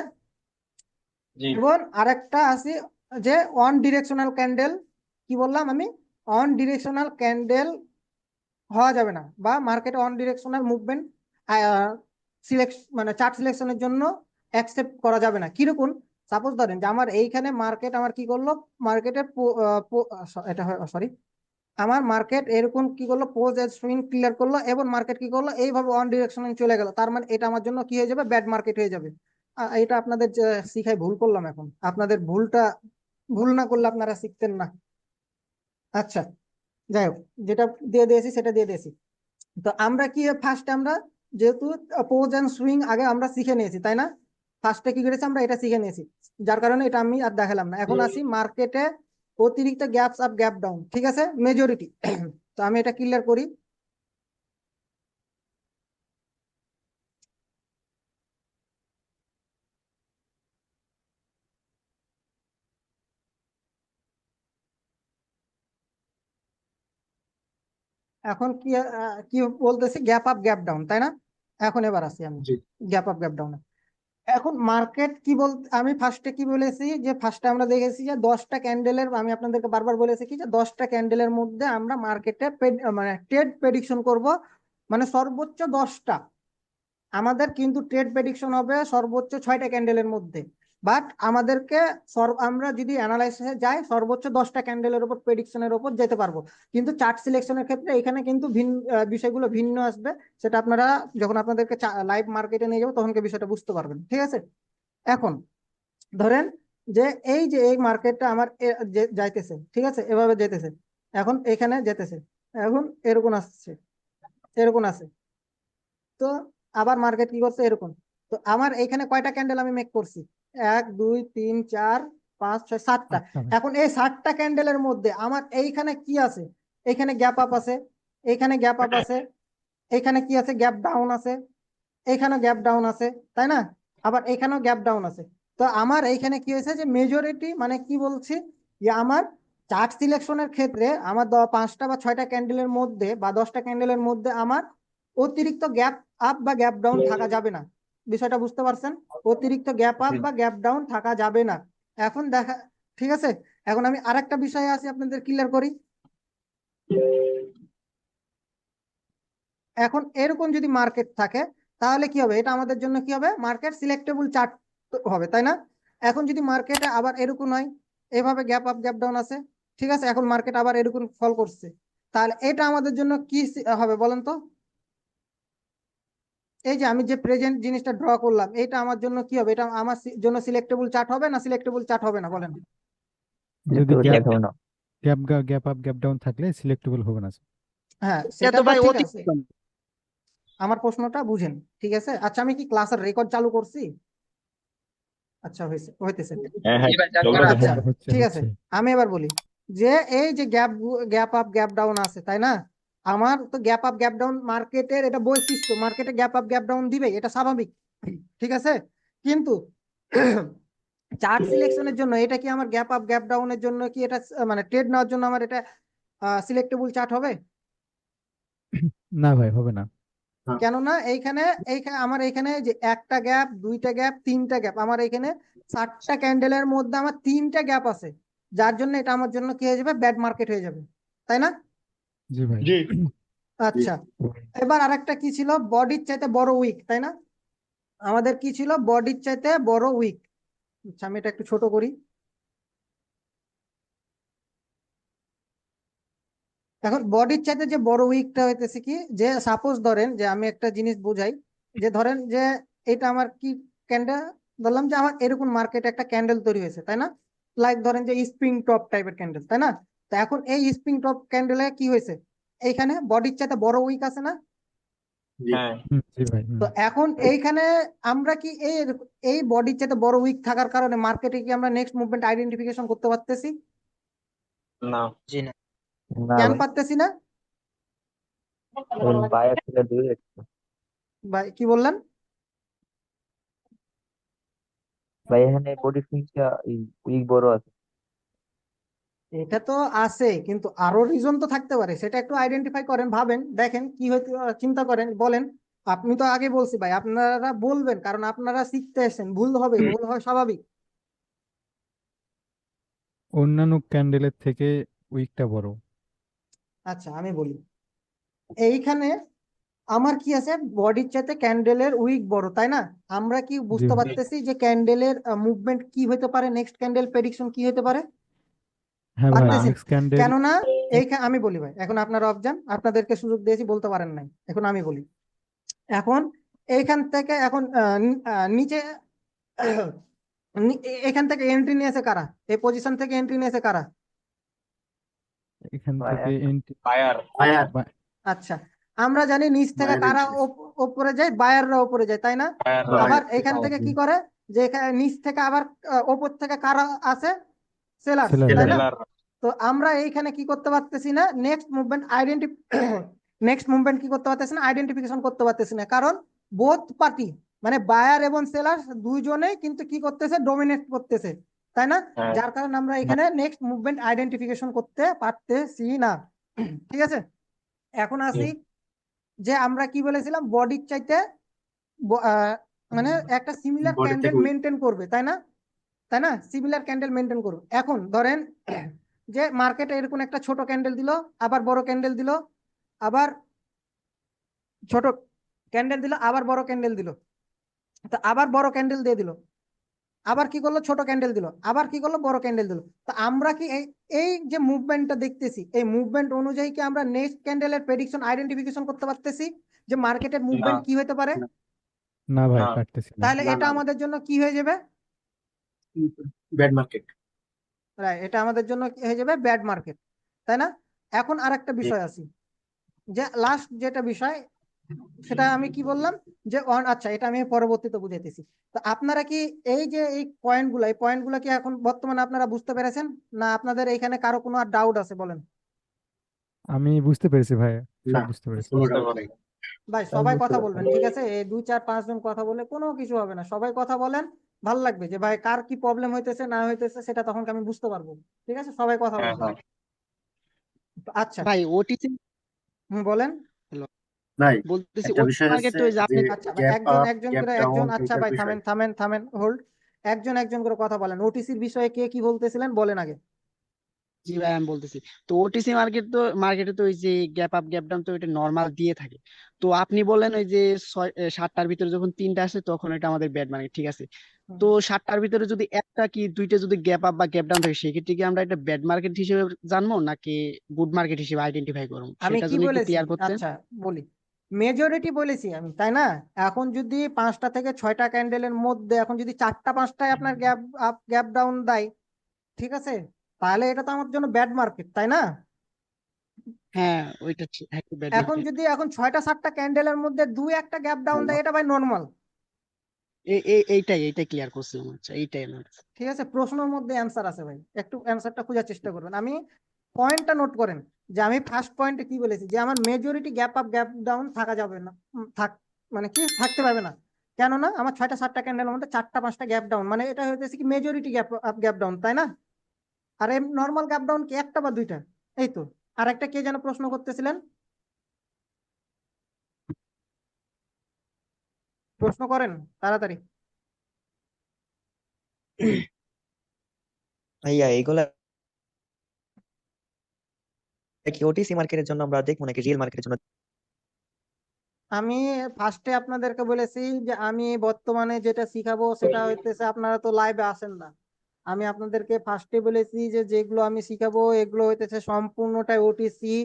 জি এবং আরেকটা আছে, যে অন ডিরেকশনাল ক্যান্ডেল, কি বললাম আমি, অন ডিরেকশনাল ক্যান্ডেল হওয়া যাবে না, বা মার্কেটে অন ডিরেকশনাল মুভমেন্ট মানে চার্ট সিলেকশনের জন্য অ্যাকসেপ্ট করা যাবে না। কিরকম? সাপোজ ধরেন যে আমার এইখানে মার্কেট আমার কি করলো, মার্কেটের এটা সরি, আমার মার্কেট এরকম কি করলো, পোজ এজ সুইং ক্লিয়ার করলো, এবং মার্কেট কি করলো, এইভাবে অন ডিরেকশনে চলে গেল, তার মানে এটা আমার জন্য কি হয়ে যাবে, ব্যাড মার্কেট হয়ে যাবে। এটা আপনাদের যে শিখাই ভুল করলাম, এখন আপনাদের ভুলটা, ভুল না করলে আপনারা শিখতেন না। আচ্ছা, যাই হোক, যেটা দিয়ে দিয়েছি সেটা দিয়ে দিয়েছি। তো আমরা কি ফার্স্ট, আমরা যেহেতু পোজ এন্ড সুইং আগে আমরা শিখে নিয়েছি, তাই না? ফার্স্টে কি করেছি, আমরা এটা শিখে নিয়েছি, যার কারণে এটা আমি আর দেখালাম না। এখন আসি মার্কেটে অতিরিক্ত গ্যাপস আপ গ্যাপ ডাউন, ঠিক আছে, মেজরিটি। তো আমি এটা ক্লিয়ার করি। এখন কি বলতেছি, গ্যাপ আপ গ্যাপ ডাউন, তাই না? এখন এবার আসি আমি জি গ্যাপ আপ গ্যাপ ডাউন। এখন মার্কেট কি আমি ফার্স্টে কি বলেছি, যে ফার্স্টে আমরা দেখেছি যে 10টা ক্যান্ডেলের, আমি আপনাদেরকে বারবার বলেছি কি, যে 10টা ক্যান্ডেলের মধ্যে আমরা মার্কেটে মানে ট্রেড প্রেডিকশন করব, মানে সর্বোচ্চ 10টা। আমাদের কিন্তু ট্রেড প্রেডিকশন হবে সর্বোচ্চ 6টা ক্যান্ডেলের মধ্যে, বাট আমাদেরকে আমরা যদি অ্যানালাইসিসে যাই, সর্বোচ্চ 10টা ক্যান্ডেলের উপর প্রেডিকশনের উপর যেতে পারবো। কিন্তু চার্ট সিলেকশনের ক্ষেত্রে এখানে কিন্তু ভিন্ন বিষয়গুলো ভিন্ন আসবে। সেটা আপনারা যখন আপনাদেরকে লাইভ মার্কেটে নিয়ে যাবো তখনকে বিষয়টা বুঝতে পারবেন, ঠিক আছে? এখন ধরেন যে এই মার্কেটটা আমার যাইতেছে, ঠিক আছে, এভাবে যেতেছে, এখন এখানে যেতেছে, এখন এরকম আসছে, এরকম আছে। তো আবার মার্কেট কি করছে, এরকম। তো আমার এখানে কয়টা ক্যান্ডেল আমি মেক করছি, 1 2 3 4 5 6 7টা। আচ্ছা ভাই। এখন এই 7টা ক্যান্ডেলের মধ্যে আমার এইখানে কি আছে, এখানে গ্যাপ আপ আছে, এখানে গ্যাপ আপ আছে, এখানে কি আছে, গ্যাপ ডাউন আছে, এখানেও গ্যাপ ডাউন আছে, তাই না? আবার এখানেও গ্যাপ ডাউন আছে। তো আমার এইখানে কি হয়েছে, যে মেজরিটি, মানে কি বলছি, যে আমার চার্ট সিলেকশনের ক্ষেত্রে আমার 5টা বা 6টা ক্যান্ডেলের মধ্যে বা 10টা ক্যান্ডেলের মধ্যে আমার অতিরিক্ত গ্যাপ আপ বা গ্যাপ ডাউন থাকা যাবে না। বিষয়টা বুঝতে পারছেন? অতিরিক্ত গ্যাপ আপ জি বা গ্যাপ ডাউন থাকা যাবে না। এখন দেখা, ঠিক আছে? এখন আমি আরেকটা বিষয়ে আসি, আপনাদের ক্লিয়ার করি। এখন এরকম যদি মার্কেট থাকে তাহলে কি হবে, এটা আমাদের জন্য কি হবে, মার্কেট সিলেক্টেবল চার্ট হবে, তাই না? এখন যদি মার্কেটে আবার এরকম হয়, এভাবে গ্যাপ আপ গ্যাপ ডাউন আছে, ঠিক আছে, এখন মার্কেট আবার এরকম ফল করছে, তাহলে এটা আমাদের জন্য কি হবে বলেন তো? এই যে আমি যে প্রেজেন্ট জিনিসটা ড্র করলাম, এটা আমার জন্য কি হবে, এটা আমার জন্য সিলেক্টেবল চার্ট হবে না সিলেক্টেবল চার্ট হবে না বলেন? যদি সিলেক্টেবল গ্যাপ চার্ট হবে না। গ্যাপ আপ গ্যাপ ডাউন থাকলে সিলেক্টেবল হবে না। হ্যাঁ এটা সেটা তো তো ভাই ঠিক আছে, অতিক্রম। আমার প্রশ্নটা বুঝেন, ঠিক আছে? আচ্ছা আমি কি ক্লাসের রেকর্ড চালু করছি? আচ্ছা হইতেছে। হ্যাঁ হ্যাঁ আচ্ছা হচ্ছে ঠিক আছে, হচ্ছে আমি এবার বলি যে এই যে গ্যাপ আপ গ্যাপ ডাউন আছে, তাই না? আমার তো গ্যাপ আপ গ্যাপ ডাউন মার্কেটের এটা বৈশিষ্ট্য, মার্কেটে গ্যাপ আপ গ্যাপ ডাউন দিবে, এটা স্বাভাবিক, ঠিক আছে। কিন্তু চার্ট সিলেকশনের জন্য এটা কি আমার গ্যাপ আপ গ্যাপ ডাউনের জন্য কি এটা মানে ট্রেড নেওয়ার জন্য আমার এটা সিলেক্টেবল চার্ট হবে? না ভাই, হবে না। হ্যাঁ, কেননা এইখানে এইখানে আমার এখানে যে একটা গ্যাপ, দুইটা গ্যাপ, তিনটা গ্যাপ, আমার এখানে 7টা ক্যান্ডেলের মধ্যে আমার 3টা গ্যাপ আছে, যার জন্য এটা আমার জন্য কি হয়ে যাবে, ব্যাড মার্কেট হয়ে যাবে, তাই না? জি ভাই। জি আচ্ছা এবার আরেকটা কি ছিল, বডির চাইতে বড় উইক, তাই না? আমাদের কি ছিল, বডির চাইতে বড় উইক। আচ্ছা আমি এটা একটু ছোট করি। এখন বডির চাইতে যে বড় উইকটা হইতেছে কি, যে সাপোজ ধরেন যে আমি একটা জিনিস বুঝাই, যে ধরেন যে এটা আমার কি ক্যান্ডেল, ধরলাম যে আমার এরকম মার্কেটে একটা ক্যান্ডেল তৈরি হয়েছে, তাই না? লাইক ধরেন যে স্প্রিং টপ টাইপের ক্যান্ডেল, তাই না? তো এখন এই স্প্রিং টপ ক্যান্ডেলে কি হয়েছে, এইখানে বডির চাইতে বড় উইক আছে না? জি হ্যাঁ জি ভাই। তো এখন এইখানে আমরা কি এই এই বডির চাইতে বড় উইক থাকার কারণে মার্কেটে কি আমরা নেক্সট মুভমেন্ট আইডেন্টিফিকেশন করতে পারতেছি? না না কেন ভাই, পারতেছি না? বায়ার থেকে দূরে একটু। ভাই কি বললেন? ভাই এখানে বডি সুইংটা উইক বড় আছে। এটা তো আছে, কিন্তু আরো রিজন তো থাকতে পারে, সেটা একটু আইডেন্টিফাই করেন, ভাবেন, দেখেন কি হয়তো, চিন্তা করেন, বলেন। আপনি তো আগে বলছি ভাই, আপনারা বলবেন, কারণ আপনারা শিখতে এসেছেন, ভুল হবে, ভুল হয় স্বাভাবিক। অন্যান্য ক্যান্ডেলের থেকে উইকটা বড়। আচ্ছা আমি বলি, এইখানে আমার কি আছে, বডির চাইতে ক্যান্ডেলের উইক বড়, তাই না? আমরা কি জি বুঝতে ভাই। পারতেছি যে ক্যান্ডেলের মুভমেন্ট কি হতে পারে, নেক্সট ক্যান্ডেল প্রেডিকশন কি হতে পারে? হ্যাঁ ভাই, না পারতেছি না। Next candle. কেননা এইখানে আমি বলি ভাই, এখন আপনারা অবজান, আপনাদেরকে সুযোগ দিয়েছি, বলতে পারেন নাই, এখন আমি বলি। এখন এইখান থেকে এখন নিচে এখান থেকে এন্ট্রি নিয়েছে কারা, এই পজিশন থেকে এন্ট্রি নিয়েছে কারা? এখান থেকে বায়ার বায়ার বায়ার আচ্ছা আমরা জানি নিচ থেকে বায়ার কারা এন্ট্রি ওপরে যায়, বায়াররা ওপরে যায়, তাই না? বায়াররা আবার বায়ার এখান থেকে কি করে, যে এখানে নিচ থেকে আবার ওপর থেকে কারা আছে, সেলার্স, সেলার। তাই না? সেলার তো আমরা এইখানে কি করতে পারতেছি না, নেক্সট মুভমেন্ট নেক্সট মুভমেন্ট কি করতে পারতেছি না, আইডেন্টিফিকেশন করতে পারতেছি না, কারণ বোথ পার্টি মানে বায়ার এবং সেলার দুইজনেই কিন্তু কি করতেছে, ডোমিনেট করতেছে, তাই না? হ্যাঁ যার কারণে আমরা এখানে নেক্সট মুভমেন্ট আইডেন্টিফিকেশন করতে পারতেছি না, ঠিক আছে? এখন আসি যে আমরা কি বলেছিলাম, বডির চাইতে ব- আহ, মানে একটা সিমিলার বডি ক্যান্ডেল থেকে উইক। মেনটেন করবে, তাই না? তাই না, সিমিলার ক্যান্ডেল মেনটেন করবে। এখন ধরেন যে মার্কেটে এরকম একটা ছোট ক্যান্ডেল দিল, আবার বড় ক্যান্ডেল দিল, আবার ছোট ক্যান্ডেল দিল, আবার বড় ক্যান্ডেল দিল, তো আবার বড় ক্যান্ডেল দিয়ে দিল, আবার কি করলো, ছোট ক্যান্ডেল দিল, আবার কি করলো, বড় ক্যান্ডেল দিল। তো আমরা কি এই এই যে মুভমেন্টটা দেখতেছি, এই মুভমেন্ট অনুযায়ী কি আমরা নেক্সট ক্যান্ডেলের প্রেডিকশন আইডেন্টিফিকেশন করতে পারতেছি যে মার্কেটের না মুভমেন্ট কি হতে পারে? না না ভাই, না পারতেছি না। তাহলে না এটা না আমাদের জন্য কি হয়ে যাবে, ব্যাড মার্কেট। এটা আমাদের জন্য কি হয়ে যাবে, ব্যাড মার্কেট, তাই না? এখন আর একটা বিষয় আছে, যে লাস্ট যেটা বিষয়, সেটা আমি কি বললাম, যে আচ্ছা এটা আমি পরবর্তীতে বুঝাইতেছি। তো আপনারা কি এই যে এই পয়েন্টগুলো কি এখন বর্তমানে আপনারা বুঝতে পেরেছেন, না আপনাদের এখানে কারো কোনো আর ডাউট আছে বলেন? আমি বুঝতে পেরেছি ভাই, না, সব বুঝতে পেরেছি। কোনো বুঝতে ডাউট পারছি নাই। ভাই সব সবাই বুঝতে কথা পেরেছি। বলবেন, ঠিক আছে? এই 2 4 5 জন কথা বলে কোনো কিছু হবে না, সবাই কথা বলেন, ভাল লাগবে যে ভাই কার কি প্রবলেম হইতেছে না হইতেছে, সেটা তখন আমি বুঝতে পারবো, ঠিক আছে? সবাই কথা হ্যাঁ বলবেন। হ্যাঁ আচ্ছা ভাই ওটিসি বলেন। নাই, বলতেছি একটা ওটিসি বিষয় মার্কেট হচ্ছে তো ওই যে যে আপনি আচ্ছা ভাই গ্যাপ একজন আপ একজন গ্যাপ করে ডাউন আচ্ছা এইটার ভাই বিষয়। থামেন হোল্ড, একজন একজন করে কথা বলেন, ওটিসির বিষয়ে কে কি বলতেছিলেন বলেন আগে। জি ভাই আমি বলতেছি, তো ওটিসি মার্কেটে তো ওই যে গ্যাপ আপ গ্যাপ ডাউন তো এটা নর্মাল দিয়ে থাকে। তো আপনি বলেন ওই যে 7টার ভিতরে যখন 3টা আসে তখন এটা আমাদের ব্যাড মার্কেট, ঠিক আছে। হুম। তো 7টার ভিতরে যদি একটা কি দুইটা যদি গ্যাপ আপ বা গ্যাপ ডাউন থাকে সেক্ষেত্রে কি আমরা এটা ব্যাড মার্কেট হিসেবে জানবো নাকি গুড মার্কেট হিসেবে আইডেন্টিফাই করবো, আমি সেটা কি যদি একটু বলেছি, ক্লিয়ার করতেন। আচ্ছা বলি, মেজরিটি বলেছি আমি, তাই না? এখন যদি 5টা থেকে 6টা ক্যান্ডেলের মধ্যে এখন যদি 4টা 5টায় আপনার গ্যাপ আপ গ্যাপ ডাউন দেয়, ঠিক আছে, তাহলে এটা তো আমার জন্য ব্যাড মার্কেট, তাই না? হ্যাঁ ওইটা একটু ব্যাড এখন মার্কেট। যদি এখন 6টা 7টা ক্যান্ডেলের মধ্যে 2 একটা গ্যাপ ডাউন দেয়, এটা ভাই নর্মাল। এইটাই ক্লিয়ার করছিলাম, আচ্ছা এইটাই আমার কাছে। ঠিক আছে, প্রশ্নের মধ্যে অ্যান্সার আছে ভাই, একটু অ্যান্সারটা খোঁজার চেষ্টা করবেন। আমি পয়েন্টটা নোট করেন যে আমি ফার্স্ট পয়েন্টে কি বলেছি, যে আমার majority gap up gap down থাকা যাবে না, থাক মানে কি থাকতে পারবে না। কেননা আমার 6টা 7টা ক্যান্ডেলের মধ্যে 4টা 5টা গ্যাপ ডাউন, মানে এটা হইতেছে কি majority gap up gap down, তাই না? আর এই নর্মাল গ্যাপ ডাউন কি একটা বা দুইটা? এই তো। আর একটা কে যেন প্রশ্ন করতেছিলেন, প্রশ্ন করেন তাড়াতাড়ি। ভাইয়া এইগুলা কি ওটিসি মার্কেটের জন্য আমরা দেখবো নাকি রিয়েল মার্কেটের জন্য? আমি ফার্স্টে আপনাদেরকে বলেছি যে আমি বর্তমানে যেটা শিখাবো সেটা হইতেছে, আপনারা তো লাইভে আসেন না। আমি আপনাদেরকে ফার্স্টে বলেছি যে যেগুলো আমি শিখাবো এগুলো হইতেছে সম্পূর্ণটাই ওটিসি।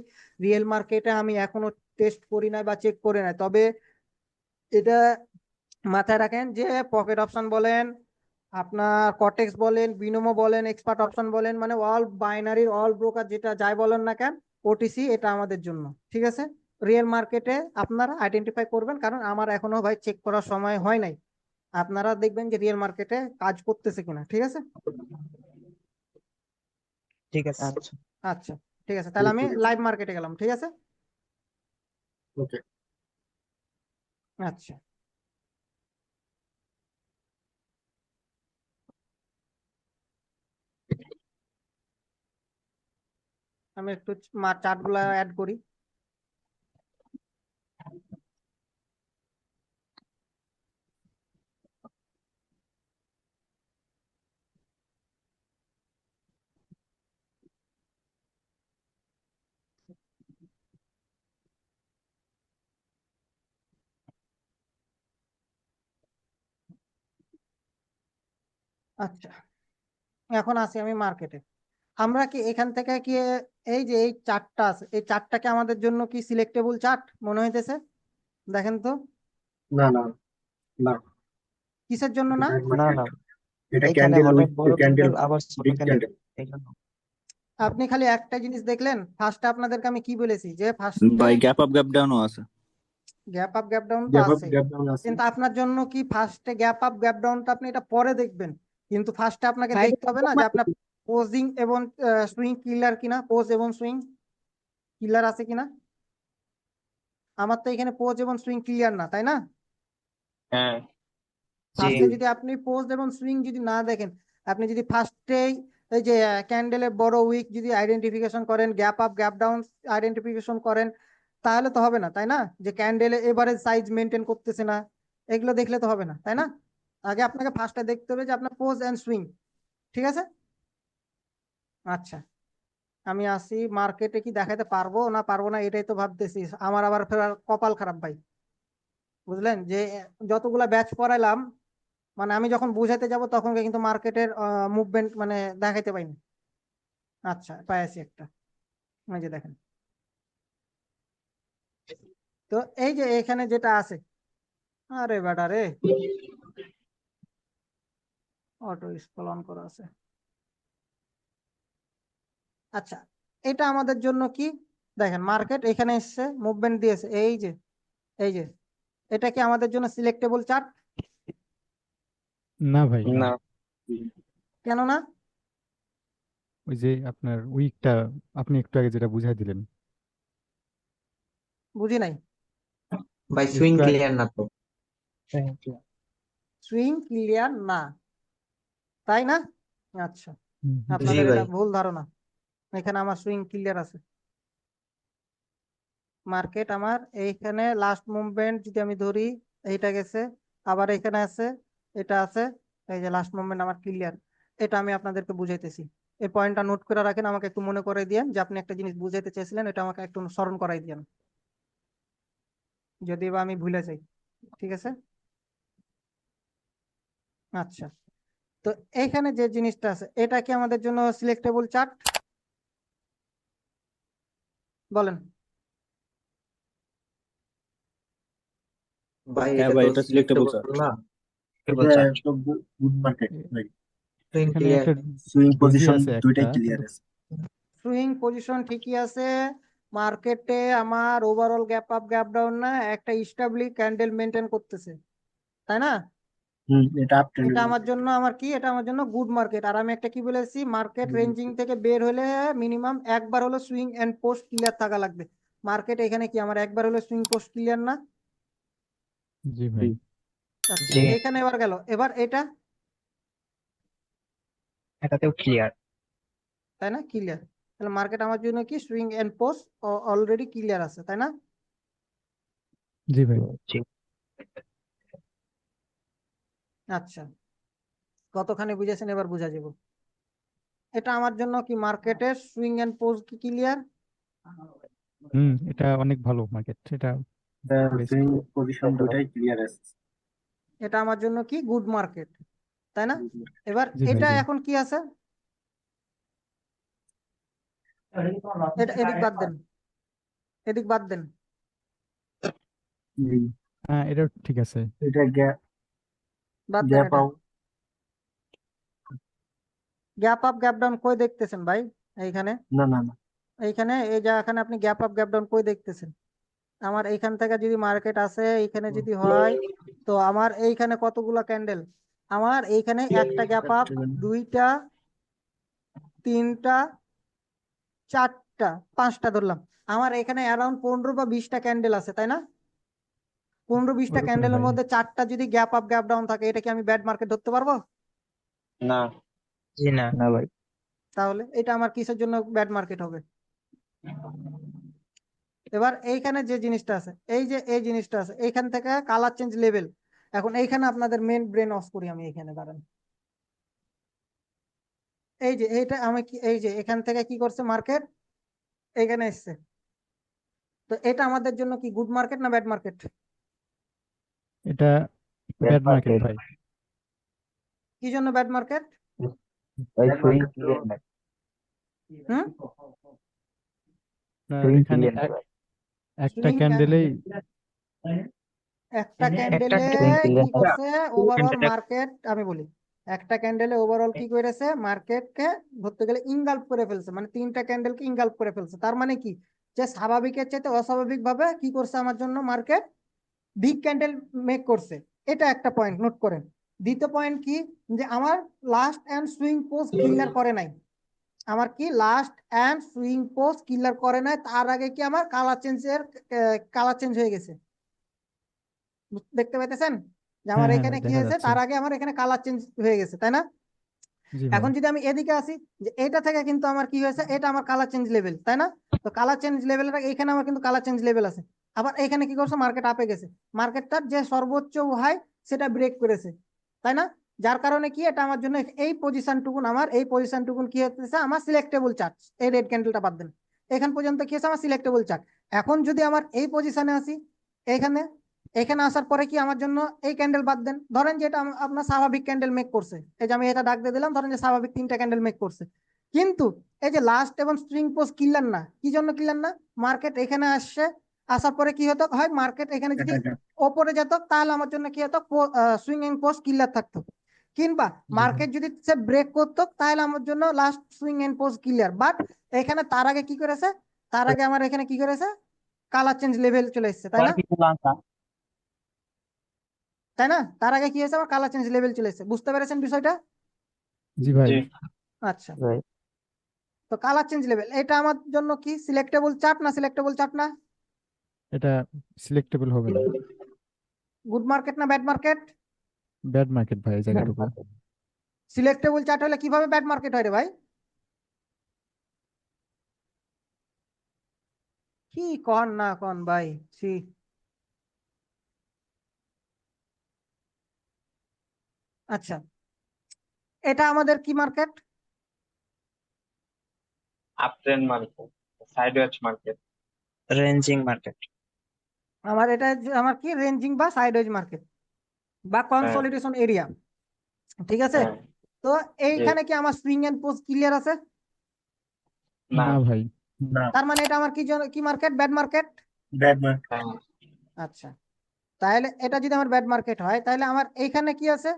রিয়েল মার্কেটে আমি এখনো টেস্ট করি নাই বা চেক করি নাই, তবে এটা মাথায় রাখেন যে পকেট অপশন বলেন, আপনার কটেক্স বলেন, বিনোমো বলেন, এক্সপার্ট অপশন বলেন, মানে অল বাইনারির অল ব্রোকার যেটা যাই বলেন না কেন, ওটিসি এটা আমাদের জন্য, ঠিক আছে। রিয়েল মার্কেটে আপনারা আইডেন্টিফাই করবেন, কারণ আমার এখনো ভাই চেক করার সময় হয় নাই। আপনারা দেখবেন যে রিয়েল মার্কেটে কাজ করতেছে কিনা, ঠিক আছে। ঠিক আছে। আচ্ছা। আচ্ছা, ঠিক আছে, তাহলে আমি ঠিক আছে। লাইভ মার্কেটে গেলাম, ঠিক আছে। ওকে। আচ্ছা, আমি একটু চার্ট গুলা অ্যাড করি। আচ্ছা, এখন আসি আমি মার্কেটে। আমরা কি এখান থেকে কি এই যে এই চার্টটা আছে, এই চার্টটাকে আমাদের জন্য কি সিলেক্টেবল চার্ট মনে হইতেছে? দেখেন তো, না না না, কিসের জন্য না? এটা না market, না, এটা এইখানে ক্যান্ডেল হঠাৎ উইক বড় ক্যান্ডেল, ক্যান্ডেল আবার ছোট বিগ ক্যান্ডেল, ক্যান্ডেল। এই জন্য। আপনি খালি একটা জিনিস দেখলেন, ফার্স্টে আপনাদেরকে আমি কি বলেছি যে ফার্স্টে ভাই গ্যাপ আপ গ্যাপ ডাউনও আছে। গ্যাপ আপ গ্যাপ ডাউন তো গ্যাপ আপ আছে, গ্যাপ ডাউন আছে। কিন্তু আপনার জন্য কি ফার্স্টে গ্যাপ আপ গ্যাপ ডাউনটা আপনি এটা পরে দেখবেন, কিন্তু ফার্স্টে আপনাকে ভাই দেখতে হবে না যে আপনার পোজিং এবং সুইং কিলার কিনা, পোজ এবং সুইং কিলার আছে কিনা। আমার তো এখানে পোজ এবং সুইং ক্লিয়ার না, তাই না? হ্যাঁ। জি। ফার্স্টে যদি আপনি পোজ এবং সুইং যদি না দেখেন, আপনি যদি ফার্স্টেই এই যে ক্যান্ডেলের বড় উইক যদি আইডেন্টিফিকেশন করেন, gap up gap down identification করেন, তাহলে তো হবে না, তাই না? যে ক্যান্ডেলে এভারেজ সাইজ মেনটেন করতেছে না, এগুলো দেখলে তো হবে না, তাই না? আগে আপনাকে ফার্স্টে দেখতে হবে যে আপনার পোজ এন্ড সুইং, ঠিক আছে। আচ্ছা, আমি আসি মার্কেটে, কি দেখাতে পারবো না পারবো না এটাই তো ভাবতেছি। আমার আবার ফের আর কপাল খারাপ ভাই, বুঝলেন যে যতগুলা ব্যাচ পড়াইলাম, মানে আমি যখন বুঝাইতে যাব তখন কিন্তু মার্কেটের মুভমেন্ট মানে দেখাইতে পাইনি। আচ্ছা, পাইছি একটা, এই যে দেখেন। তো এই যে এখানে যেটা আছে, আরে বেটা রে, অটো স্ক্রল অন করা আছে। আচ্ছা, এটা আমাদের জন্য কি, দেখেন মার্কেট এখানে এসছে, মুভমেন্ট দিয়েছে, এই যে এটা কি আমাদের জন্য সিলেক্টেবল চার্ট? না ভাই, না। না। কেন না? ওই যে আপনার উইকটা আপনি একটু আগে যেটা বুঝাই দিলেন, বুঝি নাই। ভাই সুইং একটু ক্লিয়ার না তো। সুইং ক্লিয়ার না, তাই না? আচ্ছা, জি আপনাদের এটা ভাই। ভুল ধারণা, এখানে আমার সুইং ক্লিয়ার আছে। মার্কেট আমার এইখানে লাস্ট মুভমেন্ট যদি আমি ধরি, এইটা গেছে, আবার এখানে আছে, এটা আছে, এই যে লাস্ট মুভমেন্ট আমার ক্লিয়ার। এটা আমি আপনাদেরকে বুঝাইতেছি, এই পয়েন্টটা নোট করে রাখেন, আমাকে একটু মনে করে দিয়েন যে আপনি একটা জিনিস বুঝাইতে চেয়েছিলেন, এটা আমাকে একটু স্মরণ করাই দিয়েন যদি বা আমি ভুলে যাই। ঠিক আছে, আচ্ছা। তো এইখানে যে জিনিসটা আছে এটা কি আমাদের জন্য সিলেক্টেবল চার্ট? বলেন। ভাই হ্যাঁ এটা ভাই, তো এটা সিলেক্টেবল সিলেক্টেবল চার্ট। না, এটা চার্ট তো গুড মার্কেট এ- ভাই। সুইং এখানে ক্লিয়ার একটা সুইং ডোজি পজিশন আছে একটা, দুইটাই ক্লিয়ার কিন্তু আছে। সুইং পজিশন ঠিকই আছে, মার্কেটে আমার overall gap up gap down না, একটা স্টেবলি ক্যান্ডেল মেনটেন করতেছে, তাই না? এটা আপ ট্রেন্ডের এটা আমার মধ্যে। জন্য আমার কি, এটা আমার জন্য গুড মার্কেট। আর আমি একটা কি বলেছি, মার্কেট রেঞ্জিং থেকে বের হলে মিনিমাম একবার হলো সুইং এন্ড পোস্ট ক্লিয়ার থাকা লাগবে। মার্কেট এখানে কি আমার একবার হলো সুইং পোস্ট ক্লিয়ার না? জি ভাই। আচ্ছা, জি এখানে এবার গেল, এবার এটা, এটাতেও ক্লিয়ার। তাই না? ক্লিয়ার। তাহলে মার্কেট আমার জন্য কি swing end post already clear আছে, তাই না? জি ভাই। জি আচ্ছা, কতখানি বুঝেছেন এবার বুঝা যাব। এটা আমার জন্য কি মার্কেটের সুইং এন্ড পোস্ট কি ক্লিয়ার? এটা অনেক ভালো মার্কেট, এটা বেস্ট। সুইং পজিশন দুইটাই ক্লিয়ার আছে। এটা আমার জন্য কি গুড মার্কেট, তাই না? এবার জি ভাই, এটা জি। এখন কি আছে, এটা এদিক বাদ দেন, এদিক বাদ দেন। হ্যাঁ, এটা ঠিক আছে। এটা গ্যাপ বাদ দেন গ্যাপ এটা। Out. Gap up gap down কই দেখতেছেন ভাই? এইখানে, না না না, এইখানে এই যে এখানে আপনি গ্যাপ আপ গ্যাপ ডাউন কই দেখতেছেন? আমার এইখান থেকে যদি মার্কেট আসে এইখানে যদি হয়, তো আমার এইখানে কতগুলা ক্যান্ডেল, আমার এইখানে একটা গ্যাপ আপ, দুইটা, তিনটা, চারটা, পাঁচটা ধরলাম, আমার এখানে অ্যারাউন্ড 15 বা 20টা ক্যান্ডেল আছে, তাই না? 15-20টা ওরকমই ক্যান্ডেলের ভাই। মধ্যে চারটা যদি গ্যাপ আপ গ্যাপ ডাউন থাকে, এটা কি আমি ব্যাড মার্কেট ধরতে পারবো? না, জি না। না ভাই। তাহলে এটা আমার কিসের জন্য ব্যাড মার্কেট হবে? এবার এইখানে যে জিনিসটা আছে, এই যে এই জিনিসটা আছে, এইখান থেকে কালার চেঞ্জ লেভেল, এখন এইখানে আপনাদের মেন ব্রেন অফ করি আমি, এখানে দাঁড়ান। এই যে এইটা আমি কি, এই যে এখান থেকে কি করছে মার্কেট, এখানে এসছে, তো এটা আমাদের জন্য কি গুড মার্কেট না ব্যাড মার্কেট? এটা ব্যাড ব্যাড মার্কেট মার্কেট। ভাই। কি জন্য ব্যাড মার্কেট? ভাই সুইং ক্লিয়ার না। হুম, আপনার সুইং এখানে ক্লিয়ার না ভাই। একটা সুইং, ক্যান্ডেলেই একটা একটা ক্যান্ডেলে সুইং কি ক্লিয়ার না ভাই। করছে ওভারঅল মার্কেট, আমি বলি, একটা ক্যান্ডেলে ওভারঅল কি করেছে মার্কেটকে ধরতে গেলে ইনগাল্ফ করে ফেলছে, মানে 3টা ক্যান্ডেলকে ইনগাল্ফ করে ফেলছে। তার মানে কি, যে স্বাভাবিকের চাইতে অস্বাভাবিক ভাবে কি করছে আমার জন্য মার্কেট বিগ ক্যান্ডেল মেক করছে। এটা একটা পয়েন্ট নোট করেন। দ্বিতীয় পয়েন্ট কি, যে আমার last and swing post clear করে নাই, আমার কি last and swing post clear করে নাই, তার আগে কি আমার কালার চেঞ্জ হয়ে গেছে। দেখতে পাইতেছেন যে আমার হ্যাঁ হ্যাঁ এখানে ভাই, কি দেখা হয়েছে, যাচ্ছে। তার আগে আমার এখানে কালার চেঞ্জ হয়ে গেছে, তাই না? জি ভাই। এখন যদি আমি এদিকে আসি, যে এটা থেকে কিন্তু আমার কি হয়েছে, এটা আমার কালার চেঞ্জ লেভেল, তাই না? তো কালার চেঞ্জ লেভেলের এখানে আমার কিন্তু কালার চেঞ্জ লেভেল আছে। আবার এখানে কি করছে, মার্কেট আপে গেছে, মার্কেটটার যে সর্বোচ্চ হাই সেটা ব্রেক করেছে, তাই না? যার কারণে কি এটা আমার জন্য এই পজিশনটুকুন, আমার এই পজিশনটুকুন কি হচ্ছে, আমার সিলেক্টেবল চার্ট। এই রেড ক্যান্ডেলটা বাদ দেন, এখান পর্যন্ত কি হচ্ছে আমার সিলেক্টেবল চার্ট। এখন যদি আমার এই পজিশনে আসি, এখানে, এখানে আসার পরে কি আমার জন্য এই ক্যান্ডেল বাদ দেন, ধরেন যে এটা আপনার স্বাভাবিক ক্যান্ডেল মেক করছে, এই যে আমি এটা ডাক দিয়ে দিলাম, ধরেন যে স্বাভাবিক 3টা ক্যান্ডেল মেক করছে, কিন্তু এই যে লাস্ট এবং স্ট্রিং পোস্ট ক্লিয়ার না, কি জন্য ক্লিয়ার না? মার্কেট এখানে আসছে, আসার পরে কি হতো, হয় মার্কেট এখানে যদি এটা ওপরে যেত তাহলে আমার জন্য কি হতো, সুইং এন্ড পোস্ট ক্লিয়ার থাকতো, কিংবা জি ভাই। মার্কেট যদি সে ব্রেক করতো তাহলে আমার জন্য last swing end post clear. But এখানে তার আগে কি করেছে, তার আগে আমার এখানে কি করেছে, কালার চেঞ্জ লেভেল চলে এসেছে, তাই না? তাই না? তার আগে কি হয়েছে, আমার কালার চেঞ্জ লেভেল চলে এসেছে। বুঝতে পেরেছেন বিষয়টা? জি ভাই। জি আচ্ছা, ভাই তো কালার চেঞ্জ লেভেল এটা আমার জন্য কি সিলেক্টেবল চার্ট না সিলেক্টেবল চার্ট না? এটা সিলেক্টেবল হবে না। গুড মার্কেট না ব্যাড মার্কেট? ব্যাড মার্কেট ভাই এই ব্যাড জায়গাটুকু। মার্কেট। সিলেক্টেবল চার্ট হলে কিভাবে ব্যাড মার্কেট হয় রে ভাই? কি কন না কন ভাই, সি। আচ্ছা, এটা আমাদের কি market? Up trend market, sideways market, ranging market. আমার এটা আমার কি রেঞ্জিং বা সাইডওয়েজ মার্কেট বা হ্যাঁ কনসলিডেশন এরিয়া, ঠিক আছে। হ্যাঁ তো জি। এইখানে কি আমার সুইং এন্ড পোজ ক্লিয়ার আছে? না। না ভাই। না, তার মানে এটা আমার কি market? Bad market. Bad mark. হ্যাঁ আচ্ছা, তাহলে এটা যদি আমার ব্যাড মার্কেট হয় তাহলে আমার এইখানে কি আছে?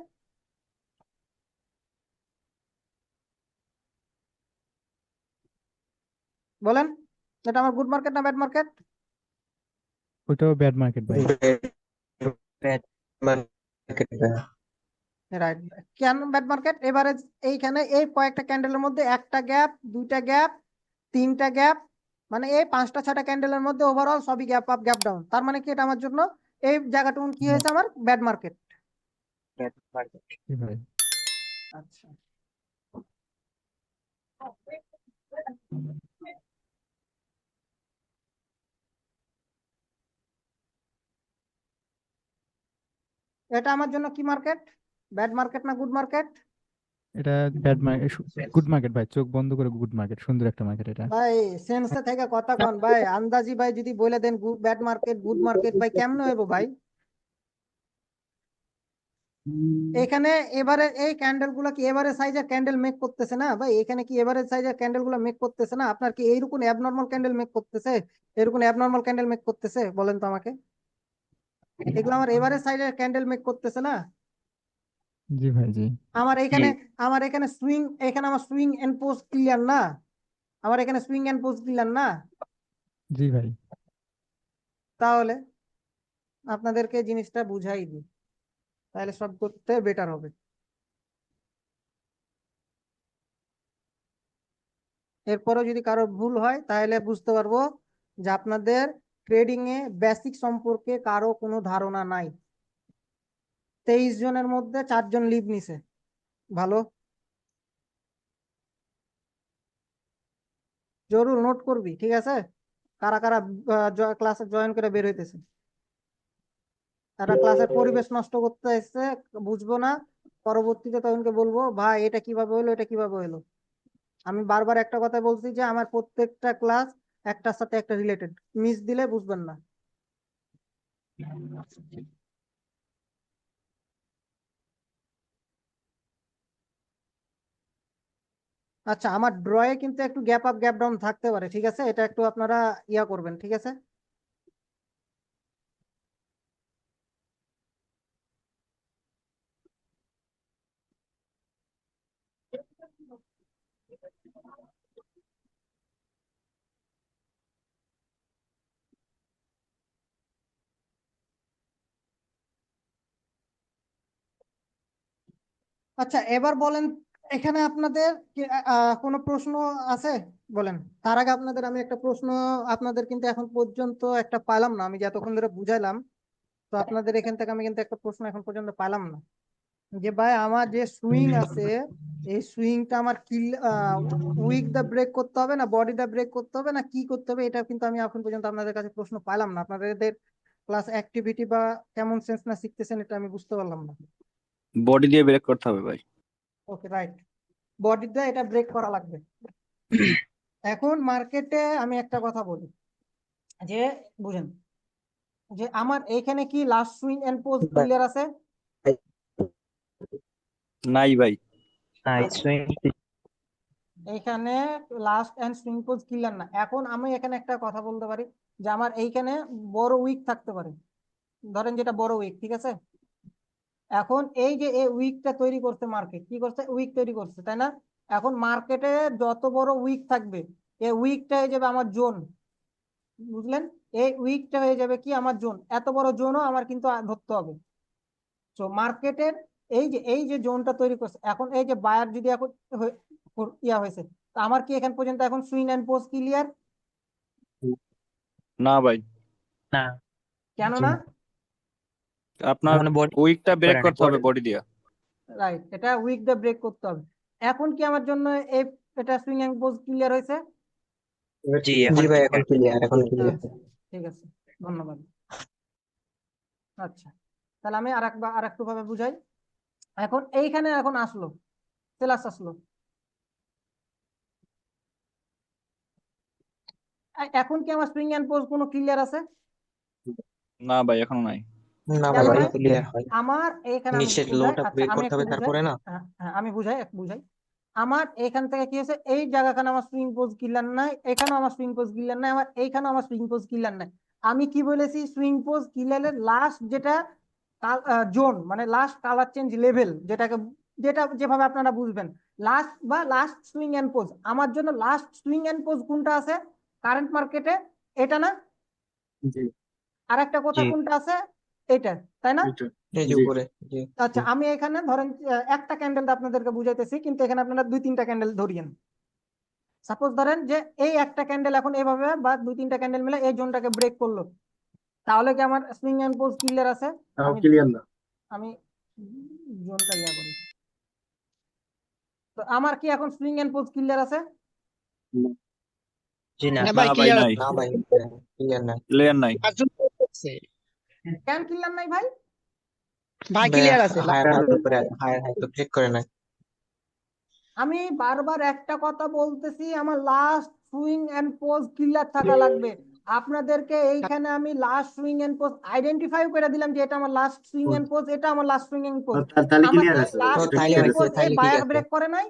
বলেন, এটা আমার গুড মার্কেট না ব্যাড মার্কেট? ওইটাও ব্যাড মার্কেট ভাই। Bad market. রাইট। কেন ব্যাড মার্কেট? এবারে এইখানে এই কয়েকটা ক্যান্ডেলের মধ্যে একটা গ্যাপ, দুইটা গ্যাপ, তিনটা গ্যাপ, মানে এই 5টা 6টা ক্যান্ডেলের মধ্যে ওভারঅল সবই গ্যাপ আপ গ্যাপ ডাউন। তার মানে কি এটা আমার জন্য এই জায়গাটুকু কি হয়েছে? আমার ব্যাড মার্কেট। Bad market. জি ভাই। আচ্ছা, এটা আমার জন্য কি মার্কেট? ব্যাড মার্কেট না গুড মার্কেট? এটা ব্যাড মার্কেট, গুড মার্কেট ভাই, চোখ বন্ধ করে গুড মার্কেট, সুন্দর একটা মার্কেট এটা। ভাই সেন্সে থেকে কথা কন ভাই, আন্দাজি ভাই যদি বলে দেন ব্যাড মার্কেট গুড মার্কেট, ভাই কেমনে হইব ভাই? এখানে এবারে এই ক্যান্ডেল গুলা কি এভারেজ সাইজের ক্যান্ডেল মেক করতেছে না ভাই? এখানে কি এভারেজ সাইজের ক্যান্ডেল গুলা মেক করতেছে না? আপনার কি এইরকম অ্যাবনর্মাল ক্যান্ডেল মেক করতেছে? এরকম অ্যাবনর্মাল ক্যান্ডেল মেক করতেছে? বলেন তো আমাকে। এগুলো আমার এভারেজ সাইজের ক্যান্ডেল মেক করতেছে না? জি ভাই জি। আমার এখানে আমার এখানে সুইং, এখানে আমার সুইং এন্ড পোজ ক্লিয়ার না? আমার এখানে সুইং এন্ড পোজ ক্লিয়ার না? জি ভাই। তাহলে আপনাদেরকে জিনিসটা বুঝাই দিই, তাহলে সব করতে বেটার হবে। এরপরও যদি কারো ভুল হয় তাহলে বুঝতে পারবো যে আপনাদের ট্রেডিং এ বেসিক সম্পর্কে কারো কোনো ধারণা নাই। 23 জনের মধ্যে 4 জন লিভ নিছে। ভালো, জরুর নোট করবি, ঠিক আছে? কারা কারা ক্লাসে জয়েন করে বের হইতেছে। তারা ক্লাসের পরিবেশ নষ্ট করতে এসছে, বুঝবো না, পরবর্তীতে তখনকে বলবো ভাই এটা কিভাবে হলো, এটা কিভাবে হলো। আমি বারবার একটা কথা বলছি যে আমার প্রত্যেকটা ক্লাস একটার সাথে একটা রিলেটেড, মিস দিলে বুঝবেন না। আচ্ছা, আমার ড্রয়ে কিন্তু একটু গ্যাপ আপ গ্যাপ ডাউন থাকতে পারে, ঠিক আছে? এটা একটু আপনারা ইয়া করবেন, ঠিক আছে? আচ্ছা, এবার বলেন, এখানে আপনাদের কোনো প্রশ্ন আছে? বলেন। তার আগে আপনাদের আমি একটা প্রশ্ন, আপনাদের কিন্তু এখন পর্যন্ত একটা পাইলাম না, আমি যে এতক্ষণ ধরে বুঝাইলাম, তো আপনাদের এখান থেকে আমি কিন্তু একটা প্রশ্ন এখন পর্যন্ত পাইলাম না। যে ভাই আমার যে সুইং আছে, এই সুইংটা আমার কিল উইক দা ব্রেক করতে হবে না বডি দা ব্রেক করতে হবে না কি করতে হবে, এটা কিন্তু আমি এখন পর্যন্ত আপনাদের কাছে প্রশ্ন পাইলাম না। আপনাদের ক্লাস অ্যাক্টিভিটি বা কেমন সেন্স না শিখতেছেন এটা আমি বুঝতে পারলাম না। বডি দিয়ে ব্রেক করতে হবে ভাই। ওকে, রাইট, বডি দিয়ে এটা ব্রেক করা লাগবে। এখন মার্কেটে আমি একটা কথা বলি যে, বুঝেন যে আমার এইখানে কি last swing and pose clear আছে? নাই ভাই। নাই, সুইং এইখানে last and swing pose clear না। এখন আমি এখানে একটা কথা বলতে পারি যে আমার এইখানে বড় উইক থাকতে পারে, ধরেন যেটা বড় উইক, ঠিক আছে? এখন এই যে এই উইকটা তৈরি করছে মার্কেট, কি করছে? উইক তৈরি করছে, তাই না? এখন মার্কেটে যত বড় উইক থাকবে এই উইকটা হয়ে যাবে আমার জোন, বুঝলেন? এই উইকটা হয়ে যাবে কি আমার জোন। এত বড় জোনও আমার কিন্তু ধরতে হবে। তো মার্কেটের এই যে জোনটা তৈরি করছে, এখন এই যে বায়ার যদি এখন ইয়া হয়েছে, তা আমার কি এখান পর্যন্ত এখন সুইং এন্ড পোজ ক্লিয়ার? না ভাই, না। কেন জি না? না। আপনার মানে বডি উইকটা ব্রেক করে না, করতে হবে বডি দিয়ে। রাইট, এটা উইক দা ব্রেক করতে হবে। এখন কি আমার জন্য এই এটা সুইং এন্ড পোজ ক্লিয়ার হয়েছে? জি এখন ভাই, এখন clear। ক্লিয়ার, এখন ক্লিয়ার। আচ্ছা, ঠিক আছে, ধন্যবাদ। আচ্ছা, তাহলে আমি আর একটু ভাবে বুঝাই। এখন এইখানে এখন আসলো, সেলাস আসলো, এখন কি আমার স্প্রিং এন্ড পোজ কোনো ক্লিয়ার আছে? না ভাই এখনো নাই। না কেন ভাই নাই? ক্লিয়ার হয় আমার এখানে আমি নিচের বুঝাই, লোটা আচ্ছা ব্রেক আমি করতে একটু হবে বুঝাই, তারপরে না। হ্যাঁ হ্যাঁ আমি বুঝাই। আমার এখান থেকে কি হয়েছে, এই জায়গাখানে আমার সুইং পোজ ক্লিয়ার নাই, এখানেও আমার সুইং পোজ ক্লিয়ার নাই, আমার এইখানেও আমার সুইং পোজ ক্লিয়ার নাই। আমি কি বলেছি, সুইং পোজ ক্লিয়ারের লাস্ট যেটা জোন, মানে লাস্ট কালার চেঞ্জ লেভেল, যেটা যেভাবে আপনারা বুঝবেন, লাস্ট সুইং এন্ড পোজ, আমার জন্য লাস্ট সুইং এন্ড পোজ কোনটা আছে কারেন্ট মার্কেটে? এটা না? জি আর একটা কথা জি কোনটা আছে? এটা, তাই না? এটা এই যে জি উপরে জি আচ্ছা আমি এখানে ধরেন একটা ক্যান্ডেল আপনাদেরকে বুঝাইতেছি, কিন্তু এখানে আপনারা 2-3টা ক্যান্ডেল ধরিয়েন। সাপোজ ধরেন যে এই একটা ক্যান্ডেল এখন এভাবে বা 2-3টা ক্যান্ডেল মিলে এই জোনটাকে ব্রেক করলো, তাহলে কি আমার সুইং এন্ড পোজ ক্লিয়ার আছে? তাও আমি ক্লিয়ার না। আমি জোনটা করি, তো আমার কি এখন সুইং এন্ড পোজ ক্লিয়ার আছে? জি না না না ভাই ভাই ক্লিয়ার নাই, না ভাই ক্লিয়ার না ক্লিয়ার নাই। কেন ক্লিয়ার নাই ভাই? ভাই ক্লিয়ার আছে হায়ার হাই উপরে হায়ার হাই তো ব্রেক করে না। আমি বারবার একটা কথা বলতেছি, আমার last swing and pose clear থাকা লাগবে। আপনাদেরকে এইখানে আমি last swing and pose identify করে দিলাম যে এটা আমার লাস্ট সুইং এন্ড পোজ, এটা আমার লাস্ট সুইং এন্ড পোজ। তাহলে আমার ক্লিয়ার এই আছে ভাই, লাস্ট ওটা সুইং তাইলে ক্লিয়ার এন্ড হয়েছে পোজ আছে। এই তাইলে ঠিক বায়ার আছে। ব্রেক করে নাই?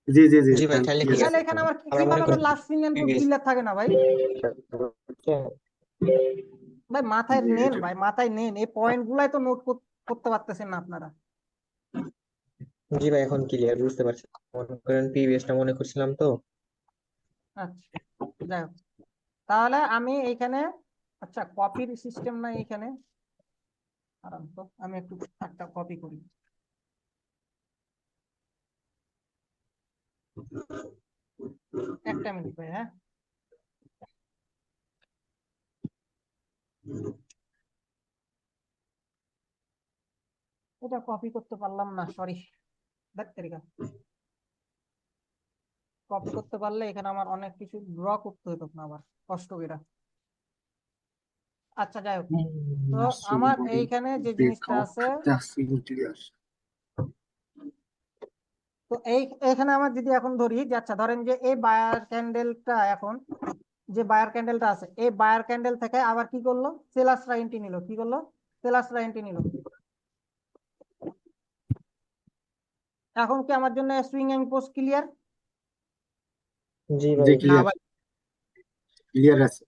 জি জি জি জি ভাই তাহলে তাইলে ক্লিয়ার ঠিক তাহলে আছে। আছে। এখানে আমার আমরা মনে কিভাবে করি আমার last swing and pose previous clear থাকে না ভাই? ভাই মাথায় জি নেন, এটা ভাই মাথায় নেন, এই পয়েন্ট গুলাই তো নোট করতে পারতেছেন না আপনারা। জি ভাই এখন ক্লিয়ার বুঝতে পারছি। মনে করেন প্রিভিয়াসটা মনে করছিলাম তো। আচ্ছা যাই হোক, তাহলে আমি এইখানে, আচ্ছা কপির সিস্টেম নাই এখানে, আরাম তো আমি একটু একটা কপি করি। একটা মিনিট ভাই, হ্যাঁ। এটা কপি করতে পারলাম না, সরি। কপি করতে পারলে এখানে আমার অনেক কিছু ড্র করতে হতো না আবার, কষ্ট করে। আচ্ছা যাই হোক, তো মাশরুম আমার বডি এইখানে যে জিনিসটা ব্রেকআউট আছে, জাস্ট ক্লিয়ার। তো এইখানে আমার যদি এখন ধরি যে, আচ্ছা ধরেন যে এই বায়ার ক্যান্ডেলটা এখন, যে বায়ার ক্যান্ডেলটা আছে, এই বায়ার ক্যান্ডেল থেকে আবার কি করলো, সেলার্সরা এন্ট্রি নিল, কি করলো, সেলার্সরা এন্ট্রি নিল। এখন কি আমার জন্য সুইং এন্ড পোজ ক্লিয়ার? জি জি ভাই না ক্লিয়ার, ভাই ক্লিয়ার আছে।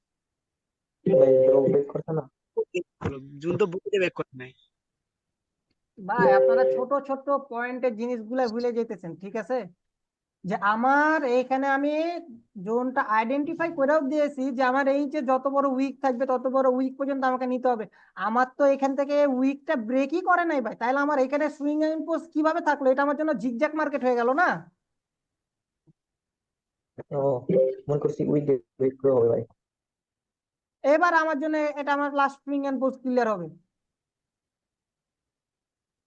ভাই ব্রেক করছে না। জুন তো বুঝতে ব্যাক করে নাই। ভাই আপনারা ছোট ছোট পয়েন্টের জিনিসগুলো ভুলে যেতেছেন, ঠিক আছে? যে আমার এইখানে আমি জোনটা আইডেন্টিফাই করেও দিয়েছি যে আমার এই যে যত বড় উইক থাকবে তত বড় উইক পর্যন্ত আমাকে নিতে হবে। আমার তো এখান থেকে উইকটা ব্রেকই করে নাই ভাই, তাহলে আমার এখানে সুইং এন্ড পোজ কিভাবে থাকলো? এটা আমার জন্য জিগজ্যাগ মার্কেট হয়ে গেল না? ও মনে করছি উইক ব্রেক করে হবে ভাই। এবার আমার জন্য এটা আমার last swing and pose clear হবে।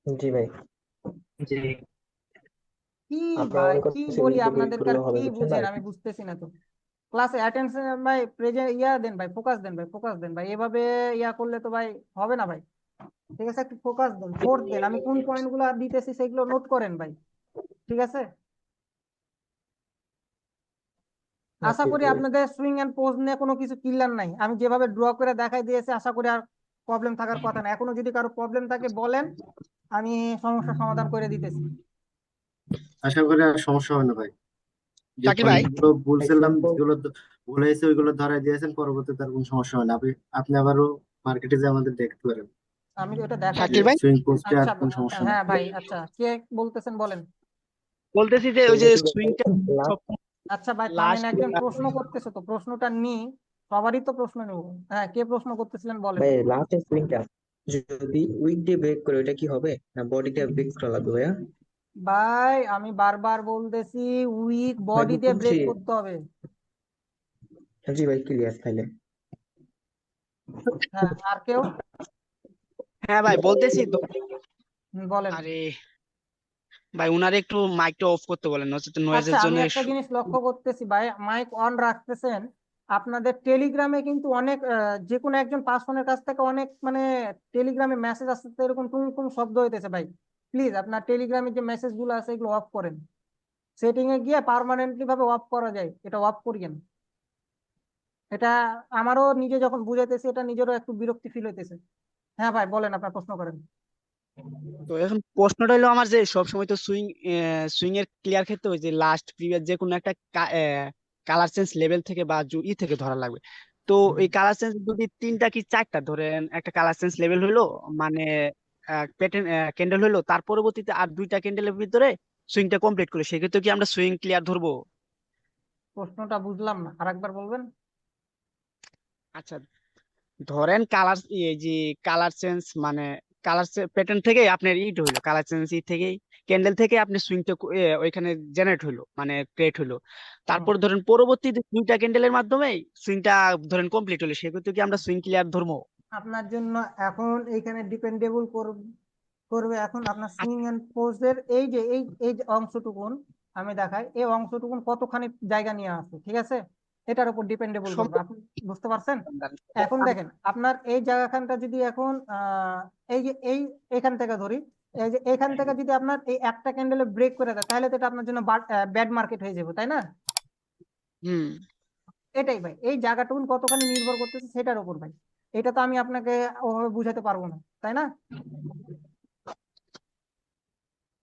জি ভাই জি কি আপনারা ভাই মনে কি করছি বলি উইক ব্রেক আপনাদেরকে, আর করলে কি হবে বুঝছেন বুঝেন ভাই। আমি বুঝতেছি না তো। ক্লাসে অ্যাটেনশন ভাই, প্রেজেন্ট দেন ভাই, ফোকাস দেন ভাই, ফোকাস দেন ভাই, এভাবে করলে তো ভাই হবে না ভাই। ঠিক আছে, একটু ফোকাস দেন, ফোর্স দেন, আমি কোন পয়েন্ট গুলো দিতেছি সেগুলো নোট করেন ভাই। ঠিক আছে, আশা ওকে করি ভাই আপনাদের সুইং এন্ড পোজ নিয়ে কোনো কিছু ক্লিয়ার নাই। আমি যেভাবে ড্র করে দেখাই দিয়েছি, আশা করি আর প্রবলেম থাকার কথা না। এখনো যদি কারো প্রবলেম থাকে বলেন, আমি সমস্যার সমাধান করে দিতেছি। আশা করি আর সমস্যা হবে না ভাই। যে শাকিল ভাই পয়েন্ট গুলো ভাই বলছিলাম, সিম্পল যেগুলো ভুল হয়েছে ওইগুলো ধরাই দিয়েছেন, পরবর্তীতে আর কোনো সমস্যা হয় না। আপনি আবারও মার্কেটে যে আমাদের দেখতে পারেন আমি ওটা দেখাই যে শাকিল ভাই দিতেছি। সুইং পোস্টে আর আচ্ছা কোনো সমস্যা নেই। হ্যাঁ ভাই, আচ্ছা কে বলতেছেন বলেন। বলতেছি যে ওই যে বলতেছি সুইংটা লাস্ট আচ্ছা ভাই থামেন, লাস্ট একজন প্রশ্ন করতেছে, তো প্রশ্নটা নি, সবারই তো প্রশ্ন নেব। হ্যাঁ কে প্রশ্ন করতেছিলেন বলেন। ভাই লাস্টের সুইংটা যদি উইক দিয়ে ব্রেক করে ওটা কি হবে না বডি দিয়ে ব্রেক করা লাগবে ভাইয়া? ভাই আমি বারবার বলতেছি, উইক ভাই বডি দিয়ে বুঝছি ব্রেক করতে হবে। জি ভাই ক্লিয়ার তাইলে। হ্যাঁ আর কেউ? হ্যাঁ ভাই বলতেছি তো। বলেন। আরে ভাই উনারে একটু মাইকটা অফ করতে বলেন, নচেত আচ্ছা নয়েজের আমি জন্য একটা জিনিস লক্ষ্য করতেছি ভাই, মাইক অন রাখতেছেন। আপনাদের টেলিগ্রামে কিন্তু অনেক যে কোনো একজন পার্সনের কাছ থেকে অনেক মানে টেলিগ্রামে মেসেজ আসতে এরকম টুম টুম শব্দ হইতেছে ভাই। প্লিজ আপনার টেলিগ্রামে যে মেসেজ গুলো আছে এগুলো অফ করেন। সেটিং এ গিয়ে পার্মানেন্টলি ভাবে অফ করা যায়, এটা অফ করিয়েন। এটা আমারও নিজে যখন বুঝাইতেছি এটা নিজেরও একটু বিরক্তি ফিল হইতেছে। হ্যাঁ ভাই বলেন, আপনার প্রশ্ন করেন। তো এখন প্রশ্নটা হলো আমার, যে সবসময় তো সুইং এর ক্লিয়ার ক্ষেত্রে ওই যে লাস্ট প্রিভিয়াস যে কোনো একটা কালার চেঞ্জ লেভেল থেকে বা থেকে ধরা লাগবে। তো এই কালার চেঞ্জ যদি তিনটা কি চারটা ধরেন, একটা কালার চেঞ্জ লেভেল হইলো, মানে প্যাটার্ন ক্যান্ডেল হইলো, তার পরবর্তীতে আর দুইটা ক্যান্ডেলের ভিতরে সুইংটা কমপ্লিট করে, সেক্ষেত্রে কি আমরা সুইং ক্লিয়ার ধরবো? প্রশ্নটা বুঝলাম না, আরেকবার বলবেন। আচ্ছা, ধরেন কালার, এই যে কালার চেঞ্জ মানে কালার প্যাটার্ন থেকে আপনার ইট হইলো, কালার চেঞ্জ থেকেই ক্যান্ডেল থেকে আপনি সুইংটা ওইখানে জেনারেট হইলো, মানে ক্রিয়েট হইলো। হুম, তারপর ধরেন পরবর্তী দুইটা ক্যান্ডেলের মাধ্যমে সুইংটা ধরেন কমপ্লিট হলো, সেক্ষেত্রে কি আমরা সুইং ক্লিয়ার ধরবো? আপনার জন্য এখন এইখানে ডিপেন্ডেবল করবে এখন আপনার সুইং এন্ড পোজের এই যে এই যে অংশটুকুন আমি দেখাই, এই অংশটুকুন কতখানি জায়গা নিয়ে আছে, ঠিক আছে, এটার উপর ডিপেন্ডেবল করবে। আপনি বুঝতে পারছেন? এখন দেখেন আপনার এই জায়গাখানটা যদি এখন এই যে এখান থেকে ধরি, এই যে এখান থেকে যদি আপনার এই একটা ক্যান্ডেলে ব্রেক করে দেয়, তাহলে তো এটা আপনার জন্য ব্যাড মার্কেট হয়ে যাবে, তাই না? হুম। এটাই ভাই, এই জায়গাটুকুন কতখানি নির্ভর করতেছে সেটার উপর ভাই। এটা তো আমি আপনাকে ওভাবে বুঝাতে পারবো না, তাই না?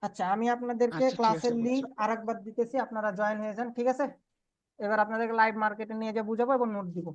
আচ্ছা, আমি আপনাদেরকে আচ্ছা, ঠিক আছে ক্লাসের লিংক বুঝছি। আরেকবার দিতেছি, আপনারা জয়েন হয়ে যান, ঠিক আছে? এবার আপনাদেরকে লাইভ মার্কেটে নিয়ে যা বুঝাবো এবং নোট দিব।